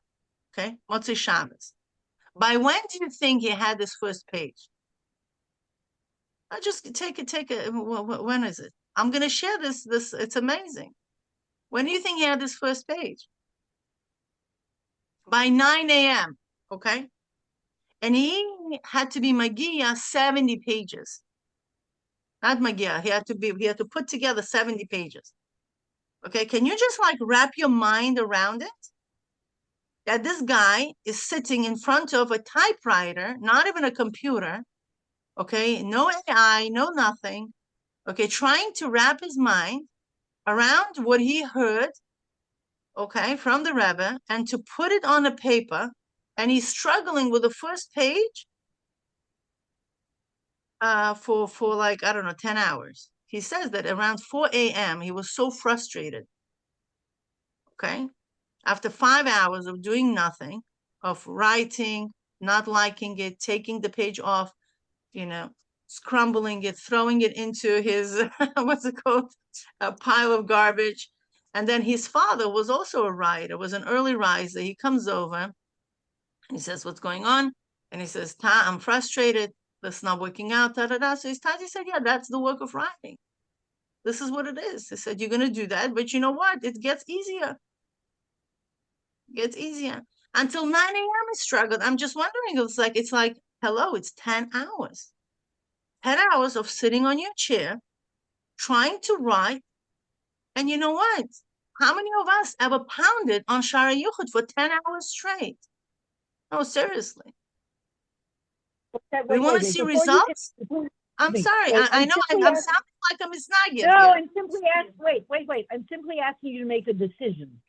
[SPEAKER 2] okay, Motzei Shabbos. By when do you think he had this first page? I just take it, when is it? I'm going to share this, it's amazing. When do you think he had this first page? By 9 a.m., okay? And he had to be Magia 70 pages. Not Magia, he had to put together 70 pages. Okay, can you just wrap your mind around it? That this guy is sitting in front of a typewriter, not even a computer, okay? No AI, no nothing, okay, trying to wrap his mind around what he heard, okay, from the Rebbe, and to put it on a paper, and he's struggling with the first page for like, I don't know, 10 hours. He says that around 4 a.m. he was so frustrated, okay? After 5 hours of doing nothing, of writing, not liking it, taking the page off, scrambling it, throwing it into his, what's it called? A pile of garbage. And then his father was also a rider, was an early riser. He comes over and he says, what's going on? And he says, I'm frustrated. That's not working out, da-da-da. So his Tati said, yeah, that's the work of writing. This is what it is. He said, you're going to do that, but you know what? It gets easier. It gets easier. Until 9 a.m. he struggled. I'm just wondering, it's like, hello, it's 10 hours. 10 hours of sitting on your chair, trying to write. And you know what? How many of us ever pounded on Shara Yuchud for 10 hours straight? No, seriously. We want to see results? I'm sorry. I know I'm sounding like a misnagid.
[SPEAKER 4] No, I'm simply asking, wait. I'm simply asking you to make a decision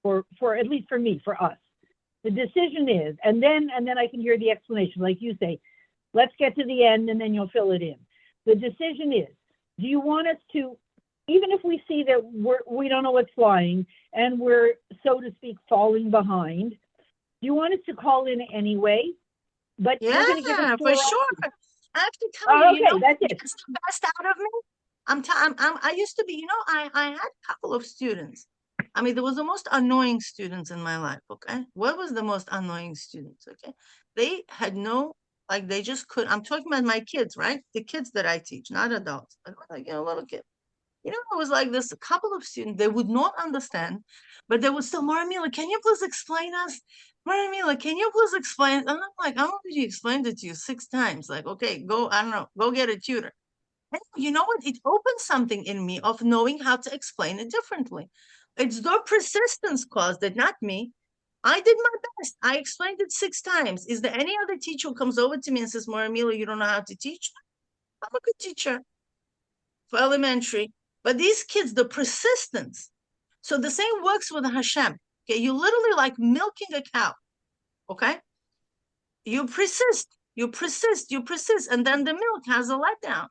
[SPEAKER 4] for at least for me, for us. The decision is, and then I can hear the explanation, like you say, let's get to the end and then you'll fill it in. The decision is, do you want us to, even if we see that we don't know what's flying and we're, so to speak, falling behind, do you want us to call in anyway? But
[SPEAKER 2] yeah,
[SPEAKER 4] we're going to give it
[SPEAKER 2] for sure. I have to tell you,
[SPEAKER 4] okay, that's it.
[SPEAKER 2] It's the best out of me. I used to be, I had a couple of students. I mean, there was the most annoying students in my life, okay? What was the most annoying students, okay? They had they just couldn't. I'm talking about my kids, right? The kids that I teach, not adults, but like, little kids. It was like this, a couple of students, they would not understand, but they would still, Maramila, can you please explain us? Maramila, can you please explain? And I'm like, I already explained it to you 6 times. Like, okay, go, I don't know, go get a tutor. And you know what? It opened something in me of knowing how to explain it differently. It's their persistence caused it, not me. I did my best. I explained it 6 times. Is there any other teacher who comes over to me and says, Maramila, you don't know how to teach? I'm a good teacher for elementary. But these kids, the persistence. So the same works with Hashem. Okay, you literally like milking a cow. Okay, you persist, and then the milk has a letdown.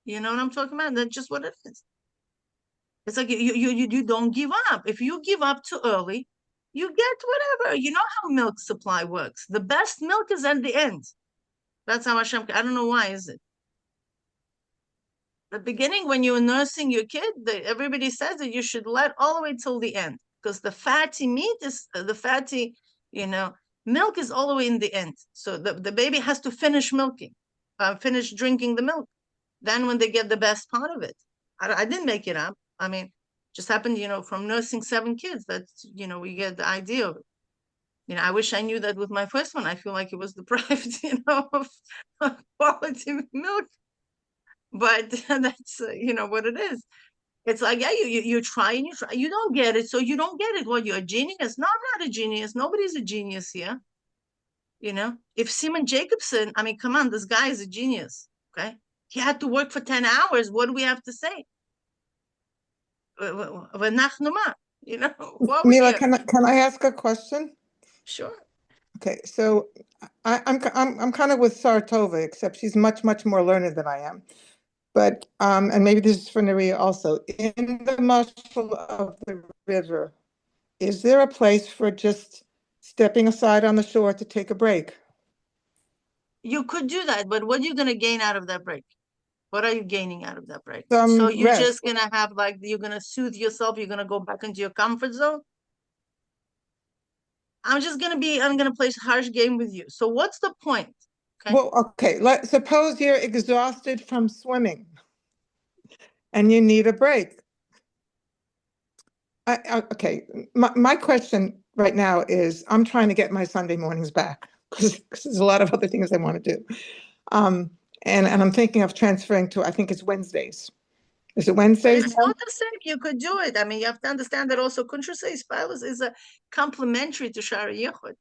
[SPEAKER 2] You know what I'm talking about? That's just what it is. It's like you don't give up. If you give up too early, you get whatever. You know how milk supply works. The best milk is at the end. That's how Hashem. I don't know why is it. The beginning, when you're nursing your kid, everybody says that you should let all the way till the end, because the fatty meat is the fatty, milk is all the way in the end. So the baby has to finish milking, finish drinking the milk. Then when they get the best part of it, I didn't make it up. I mean, just happened, from nursing 7 kids. That's, we get the idea of it. I wish I knew that with my first one. I feel like it was deprived, of quality milk. But that's what it is. It's like, yeah, you try and you try, you don't get it, so you don't get it. What, you're a genius? No, I'm not a genius. Nobody's a genius here. If Simon Jacobson, I mean, come on, this guy is a genius. Okay, he had to work for 10 hours. What do we have to say?
[SPEAKER 5] Mila, can I ask a question?
[SPEAKER 2] Sure.
[SPEAKER 5] Okay, so I'm kind of with Saratova, except she's much more learned than I am. But and maybe this is for Naria also. In the muscle of the river, is there a place for just stepping aside on the shore to take a break?
[SPEAKER 2] You could do that, but what are you going to gain out of that break? What are you gaining out of that break?
[SPEAKER 5] Some
[SPEAKER 2] So you're
[SPEAKER 5] rest.
[SPEAKER 2] just going to have you're going to soothe yourself. You're going to go back into your comfort zone. I'm going to play a harsh game with you. So what's the point?
[SPEAKER 5] Okay. Well, okay, suppose you're exhausted from swimming and you need a break. Okay, my question right now is, I'm trying to get my Sunday mornings back because there's a lot of other things I want to do. And I'm thinking of transferring to, I think it's Wednesdays. Is it Wednesdays?
[SPEAKER 2] It's not the same. You could do it. I mean, you have to understand that also Kuntrusei Spilas is a complementary to Shara Yichud.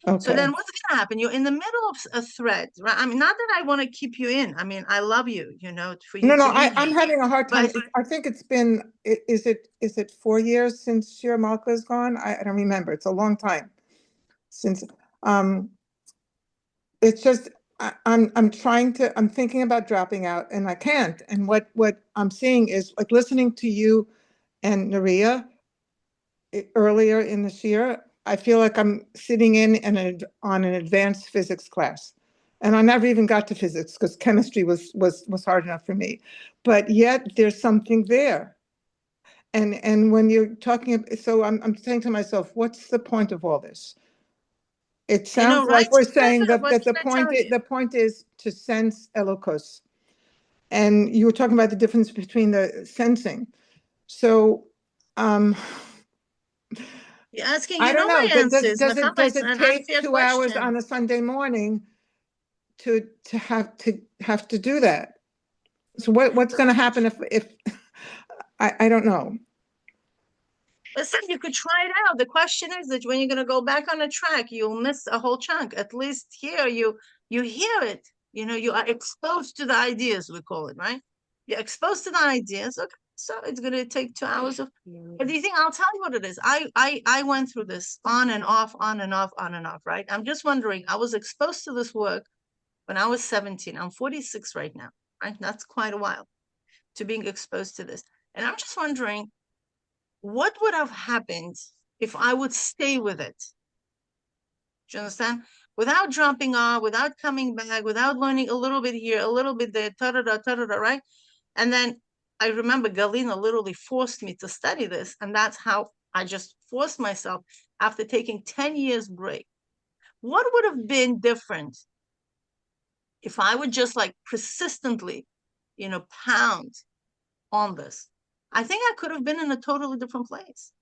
[SPEAKER 2] So then
[SPEAKER 5] Okay.
[SPEAKER 2] what's going to happen? You're in the middle of a thread, right? I mean, not that I want to keep you in. I mean, I love you, for you
[SPEAKER 5] No,
[SPEAKER 2] to
[SPEAKER 5] no,
[SPEAKER 2] be
[SPEAKER 5] I'm
[SPEAKER 2] here.
[SPEAKER 5] having a hard time.
[SPEAKER 2] But
[SPEAKER 5] I think it's been, is it 4 years since Shir Malka is gone? I don't remember. It's a long time since, um, it's just, I'm trying to, I'm thinking about dropping out and I can't. And what I'm seeing is like listening to you and Naria earlier in this year, I feel like I'm sitting on an advanced physics class. And I never even got to physics because chemistry was hard enough for me. But yet there's something there. And when you're talking, so I'm saying to myself, what's the point of all this? It sounds
[SPEAKER 2] right
[SPEAKER 5] like we're saying
[SPEAKER 2] together, what
[SPEAKER 5] that
[SPEAKER 2] can I tell you?
[SPEAKER 5] the point is to sense Elokus. And you were talking about the difference between the sensing. So
[SPEAKER 2] You're asking,
[SPEAKER 5] I don't
[SPEAKER 2] my
[SPEAKER 5] know.
[SPEAKER 2] answers, Nechama,
[SPEAKER 5] Does
[SPEAKER 2] it's
[SPEAKER 5] it
[SPEAKER 2] an
[SPEAKER 5] take
[SPEAKER 2] unfair
[SPEAKER 5] 2 hours
[SPEAKER 2] question.
[SPEAKER 5] on a Sunday morning to have to do that? So what's going to happen if I don't know.
[SPEAKER 2] Listen, you could try it out. The question is that when you're going to go back on the track, you'll miss a whole chunk. At least here, you hear it. You are exposed to the ideas, we call it, right? You're exposed to the ideas. Okay, so it's going to take 2 hours of. But do you think I'll tell you what it is? I went through this on and off, on and off, on and off, right? I'm just wondering. I was exposed to this work when I was 17. I'm 46 right now, right? That's quite a while to being exposed to this, and I'm just wondering what would have happened if I would stay with it? Do you understand? Without dropping off, without coming back, without learning a little bit here, a little bit there, right? And then I remember Galina literally forced me to study this. And that's how I just forced myself after taking 10 years break. What would have been different if I would just like persistently, pound on this? I think I could have been in a totally different place.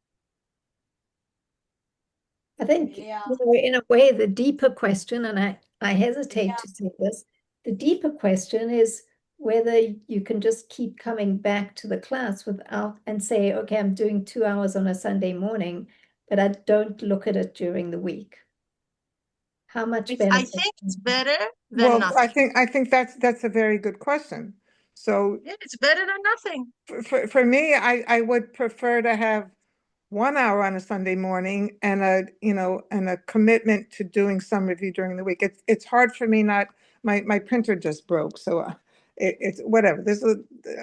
[SPEAKER 1] I think, in a way, the deeper question, and I hesitate to say this, the deeper question is whether you can just keep coming back to the class without and say, okay, I'm doing 2 hours on a Sunday morning, but I don't look at it during the week. How much
[SPEAKER 2] I
[SPEAKER 1] benefit?
[SPEAKER 2] think it's better than
[SPEAKER 5] Well,
[SPEAKER 2] nothing.
[SPEAKER 5] I think that's a very good question. So
[SPEAKER 2] Yeah, it's better than nothing.
[SPEAKER 5] for me, I would prefer to have 1 hour on a Sunday morning and a commitment to doing some review during the week. It's hard for me not, my printer just broke. So it's whatever.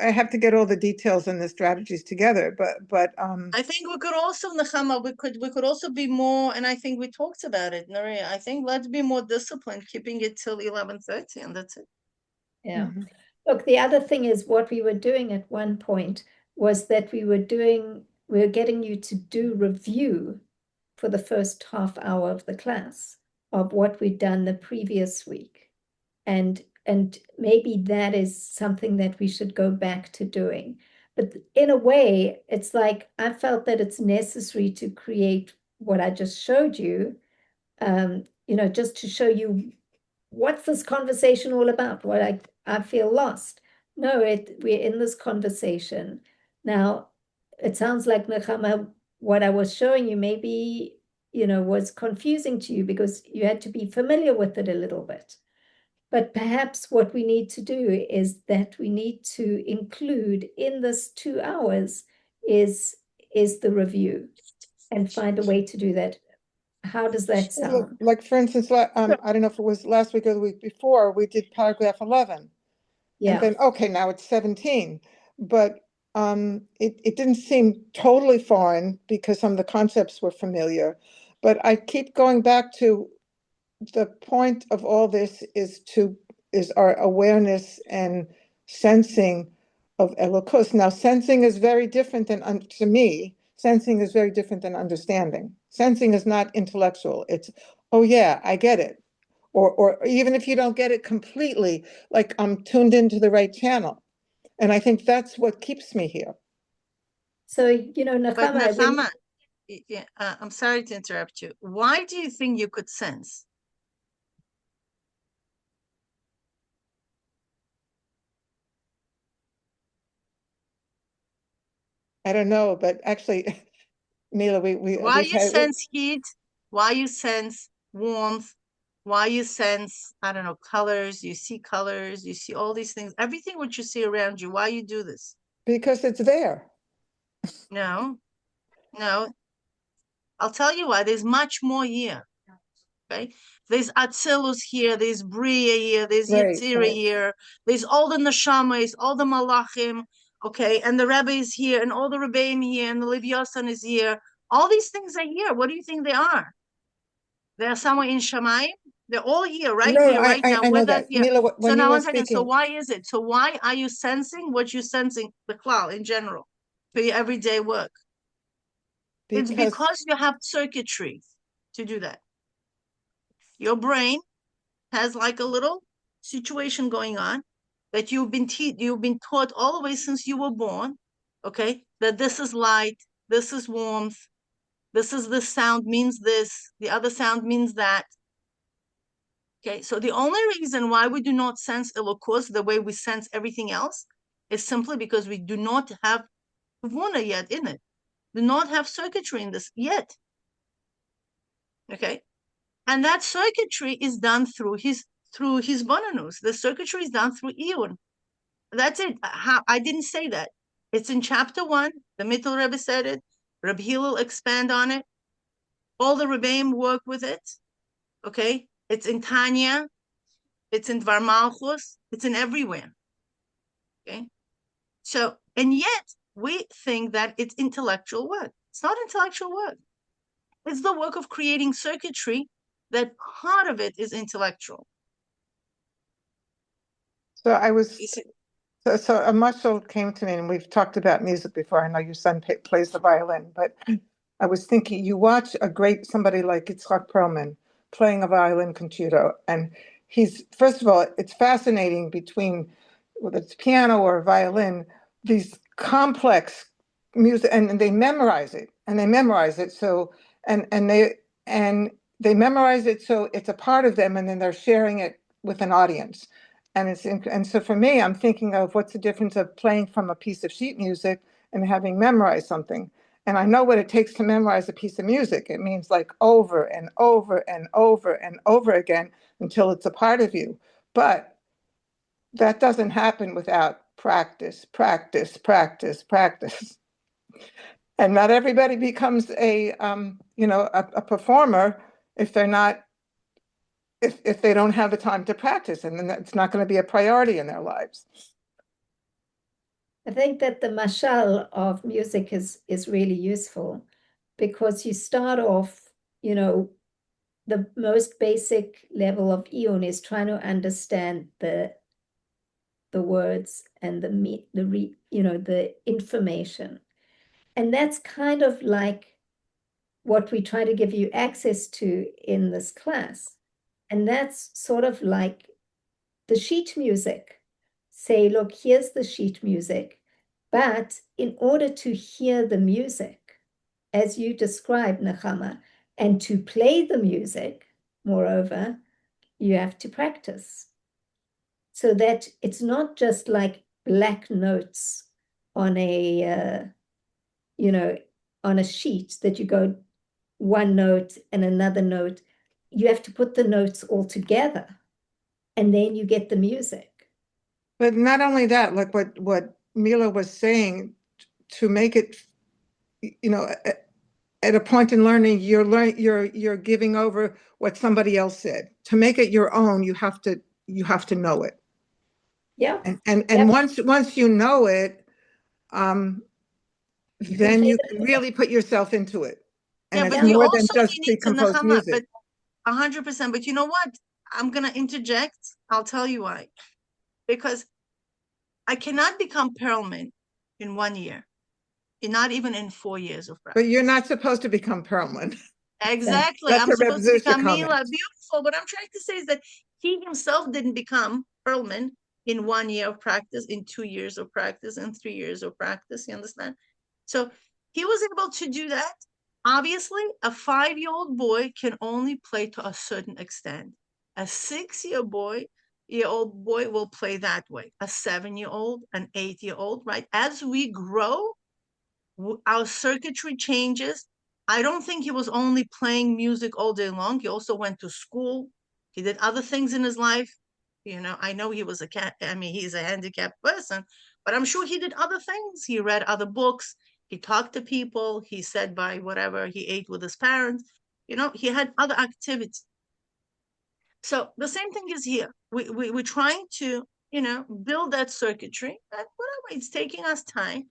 [SPEAKER 5] I have to get all the details and the strategies together, but
[SPEAKER 2] I think we could also, Nechama, we could also be more, and I think we talked about it, Naria. I think let's be more disciplined, keeping it till 11:30, and that's it.
[SPEAKER 1] Yeah.
[SPEAKER 5] mhm.
[SPEAKER 1] Look, the other thing is what we were doing at one point was that we were getting you to do review for the first half hour of the class of what we'd done the previous week. And maybe that is something that we should go back to doing. But in a way, it's like I felt that it's necessary to create what I just showed you, just to show you what's this conversation all about? What I feel lost. No, we're in this conversation. Now, it sounds like Nechama, what I was showing you maybe, was confusing to you because you had to be familiar with it a little bit. But perhaps what we need to do is that we need to include in this 2 hours is the review and find a way to do that. How does that sound?
[SPEAKER 5] Like for instance, I don't know if it was last week or the week before, we did paragraph 11. And
[SPEAKER 1] Yeah.
[SPEAKER 5] then, okay, now it's 17. But it didn't seem totally foreign because some of the concepts were familiar. But I keep going back to the point of all this is our awareness and sensing of Elokus. Now, sensing is very different to me, sensing is very different than understanding. Sensing is not intellectual. It's, oh yeah, I get it. Or even if you don't get it completely, like I'm tuned into the right channel. And I think that's what keeps me here.
[SPEAKER 1] So,
[SPEAKER 2] But
[SPEAKER 1] Nechama,
[SPEAKER 2] Nechama, yeah, I'm sorry to interrupt you. Why do you think you could sense?
[SPEAKER 5] I don't know, but actually, Mila,
[SPEAKER 2] Why
[SPEAKER 5] we've
[SPEAKER 2] you
[SPEAKER 5] had,
[SPEAKER 2] sense heat? Why you sense warmth, why you sense, I don't know, colors, you see all these things, everything what you see around you, why you do this?
[SPEAKER 5] Because it's there.
[SPEAKER 2] No, no. I'll tell you why. There's much more here. Okay. There's Atzilus here, there's Bria here, there's
[SPEAKER 5] Right,
[SPEAKER 2] Yetzira
[SPEAKER 5] right.
[SPEAKER 2] here, there's all the Neshamas, all the Malachim, okay, and the Rebbe is here, and all the Rebbeim here, and the Livyasan is here. All these things are here. What do you think they are? They're somewhere in Shamayim? They're all here, right
[SPEAKER 5] No,
[SPEAKER 2] here, right now,
[SPEAKER 5] I know
[SPEAKER 2] with us
[SPEAKER 5] that.
[SPEAKER 2] here.
[SPEAKER 5] Mila,
[SPEAKER 2] So
[SPEAKER 5] when you
[SPEAKER 2] now
[SPEAKER 5] were
[SPEAKER 2] one second. So
[SPEAKER 5] speaking,
[SPEAKER 2] why is it? So why are you sensing what you're sensing, the klal in general, for your everyday work? It's
[SPEAKER 5] because
[SPEAKER 2] because you have circuitry to do that. Your brain has like a little situation going on that you've been taught all the way since you were born, okay? That this is light, this is warmth, this sound means this, the other sound means that. Okay, so the only reason why we do not sense Elokus the way we sense everything else is simply because we do not have Vuna yet in it, do not have circuitry in this yet. Okay, and that circuitry is done through his bonanus. The circuitry is done through Iyun. That's it. How I didn't say that. It's in chapter 1. The Mittel Rebbe said it. Rabbi Hillel expand on it. All the Rebbeim work with it. Okay, it's in Tanya. It's in Dvar Malchus. It's in everywhere. Okay, so and yet we think that it's intellectual work. It's not intellectual work. It's the work of creating circuitry. That part of it is intellectual.
[SPEAKER 5] so I was so a muscle came to me, and we've talked about music before. I know your son plays the violin, but I was thinking you watch somebody like Yitzhak Perlman playing a violin concerto, and he's first of all, it's fascinating between whether it's piano or violin, these complex music, and they memorize it, so and they memorize it so it's a part of them, and then they're sharing it with an audience. And so for me, I'm thinking of what's the difference of playing from a piece of sheet music and having memorized something. And I know what it takes to memorize a piece of music. It means like over and over and over and over again until it's a part of you. But that doesn't happen without practice, practice, practice, practice. And not everybody becomes a performer if they're not if they don't have the time to practice, and then it's not going to be a priority in their lives.
[SPEAKER 1] I think that the mashal of music is really useful because you start off, the most basic level of iyun is trying to understand the words and the information. And that's kind of like what we try to give you access to in this class. And that's sort of like the sheet music. Say, look, here's the sheet music. But in order to hear the music, as you described, Nechama, and to play the music, moreover, you have to practice. So that it's not just like black notes on on a sheet that you go one note and another note. You have to put the notes all together, and then you get the music.
[SPEAKER 5] But not only that, like what Mila was saying, to make it, at a point in learning, you're giving over what somebody else said. To make it your own, you have to know it.
[SPEAKER 1] Yeah.
[SPEAKER 5] And
[SPEAKER 1] Yep.
[SPEAKER 5] once you know it, then you can really put yourself into it. And it's
[SPEAKER 2] but you
[SPEAKER 5] more than
[SPEAKER 2] also
[SPEAKER 5] just
[SPEAKER 2] need to
[SPEAKER 5] pre-composed
[SPEAKER 2] Nechama,
[SPEAKER 5] music.
[SPEAKER 2] but 100%. But you know what? I'm gonna interject. I'll tell you why. Because I cannot become Perlman in 1 year, and not even in 4 years of practice.
[SPEAKER 5] But you're not supposed to become Perlman.
[SPEAKER 2] Exactly.
[SPEAKER 5] That's
[SPEAKER 2] I'm
[SPEAKER 5] a
[SPEAKER 2] supposed to
[SPEAKER 5] Reb Zusha
[SPEAKER 2] become
[SPEAKER 5] comment.
[SPEAKER 2] Mila. Beautiful. What I'm trying to say is that he himself didn't become Perlman in 1 year of practice, in 2 years of practice, in 3 years of practice. You understand? So he was able to do that. Obviously, a 5-year-old boy can only play to a certain extent. A 6-year-old boy will play that way. A 7-year-old, an 8-year-old, right? As we grow, our circuitry changes. I don't think he was only playing music all day long. He also went to school. He did other things in his life. I know he was he's a handicapped person, but I'm sure he did other things. He read other books. He talked to people. He said by whatever he ate with his parents. He had other activities. So the same thing is here. We're trying to, build that circuitry. And whatever, it's taking us time,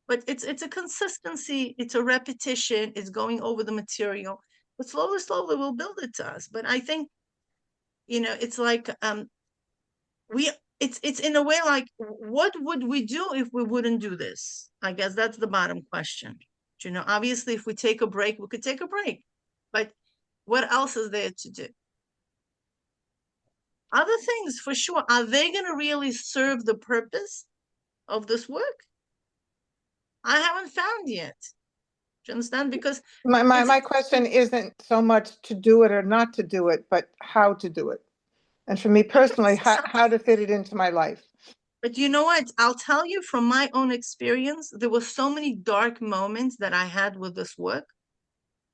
[SPEAKER 2] but it's a consistency. It's a repetition. It's going over the material. But slowly, we'll build it to us. But I think, it's like it's in a way like, what would we do if we wouldn't do this? I guess that's the bottom question. Obviously, if we take a break, we could take a break. But what else is there to do? Other things, for sure. Are they going to really serve the purpose of this work? I haven't found yet. Do you understand? Because
[SPEAKER 5] my question isn't so much to do it or not to do it, but how to do it. And for me personally, how to fit it into my life.
[SPEAKER 2] But you know what? I'll tell you from my own experience, there were so many dark moments that I had with this work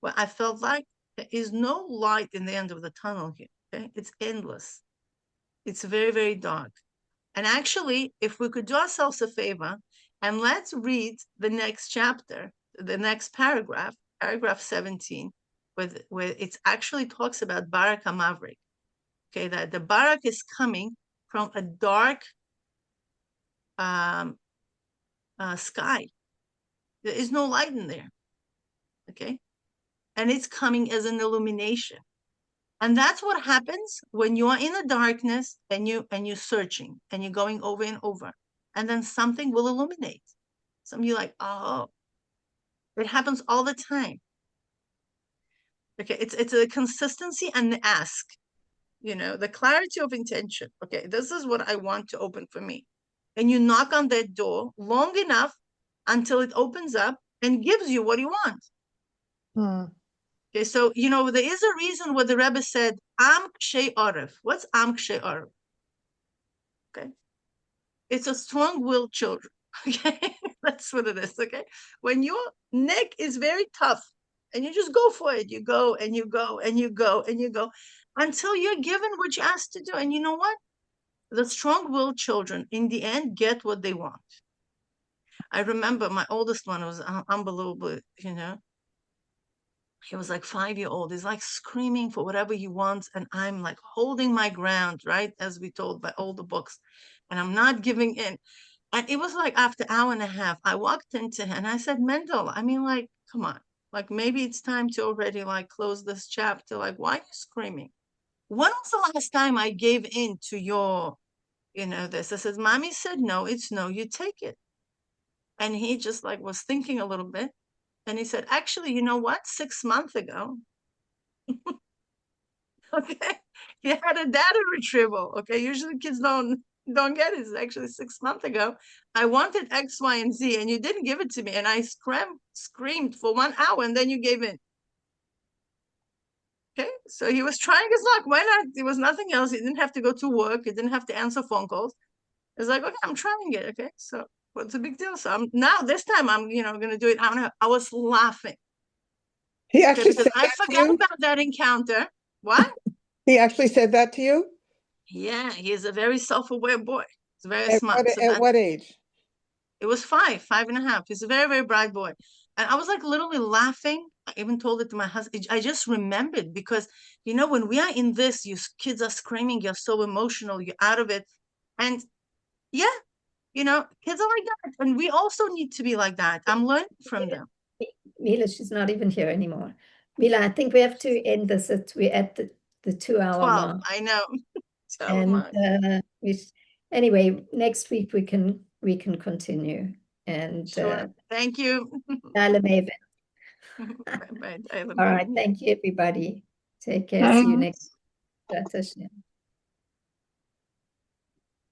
[SPEAKER 2] where I felt like there is no light in the end of the tunnel here. Okay? It's endless. It's very, very dark. And actually, if we could do ourselves a favor, and let's read the next chapter, the next paragraph 17, where it actually talks about Barak HaMavrik. Okay, that the Barak is coming from a dark sky. There is no light in there. Okay, and it's coming as an illumination. And that's what happens when you are in the darkness and you're searching and you're going over and over, and then something will illuminate. Some of you like, oh, it happens all the time. Okay, it's a consistency and the ask, the clarity of intention. Okay, this is what I want to open for me. And you knock on that door long enough until it opens up and gives you what you want. Okay, so there is a reason where the Rebbe said Am Kshei Oref. What's Am Kshei Oref? Okay, it's a strong-willed children. Okay, that's what it is. Okay, when your neck is very tough and you just go for it, you go and you go and you go and you go until you're given what you asked to do. And you know what? The strong-willed children in the end get what they want. I remember my oldest one was unbelievable. He was like 5-year-old. He's like screaming for whatever he wants. And I'm like holding my ground, right? As we told by all the books. And I'm not giving in. And it was like after an hour and a half, I walked into him and I said, Mendel, like, come on. Like, maybe it's time to already like close this chapter. Like, why are you screaming? When was the last time I gave in to your, this? I said, Mommy said, no, it's no, you take it. And he just like was thinking a little bit. And he said, actually, you know what? 6 months ago, okay, he had a data retrieval. Okay, usually kids don't get it. It's actually 6 months ago. I wanted X, Y, and Z, and you didn't give it to me. And I screamed for 1 hour, and then you gave in. Okay, so he was trying his luck. Why not? There was nothing else. He didn't have to go to work. He didn't have to answer phone calls. It's like, okay, I'm trying it. Okay, so what's the big deal? So this time I'm, going to do it. I was laughing.
[SPEAKER 5] He actually
[SPEAKER 2] because I forgot about that encounter. What?
[SPEAKER 5] He actually said that to you?
[SPEAKER 2] Yeah, he's a very self-aware boy. He's very smart.
[SPEAKER 5] At what age?
[SPEAKER 2] It was 5.5. He's a very, very bright boy. And I was like literally laughing. I even told it to my husband. I just remembered because, when we are in this, you kids are screaming, you're so emotional, you're out of it. And yeah, kids are like that. And we also need to be like that. I'm learning from them.
[SPEAKER 1] Mila, she's not even here anymore. Mila, I think we have to end this. We're at the 2-hour
[SPEAKER 2] 12,
[SPEAKER 1] mark.
[SPEAKER 2] I know.
[SPEAKER 1] And anyway, next week we can continue. And
[SPEAKER 2] sure. Thank you.
[SPEAKER 1] Bye.
[SPEAKER 2] Bye.
[SPEAKER 1] All right. Thank you, everybody. Take care. See you next.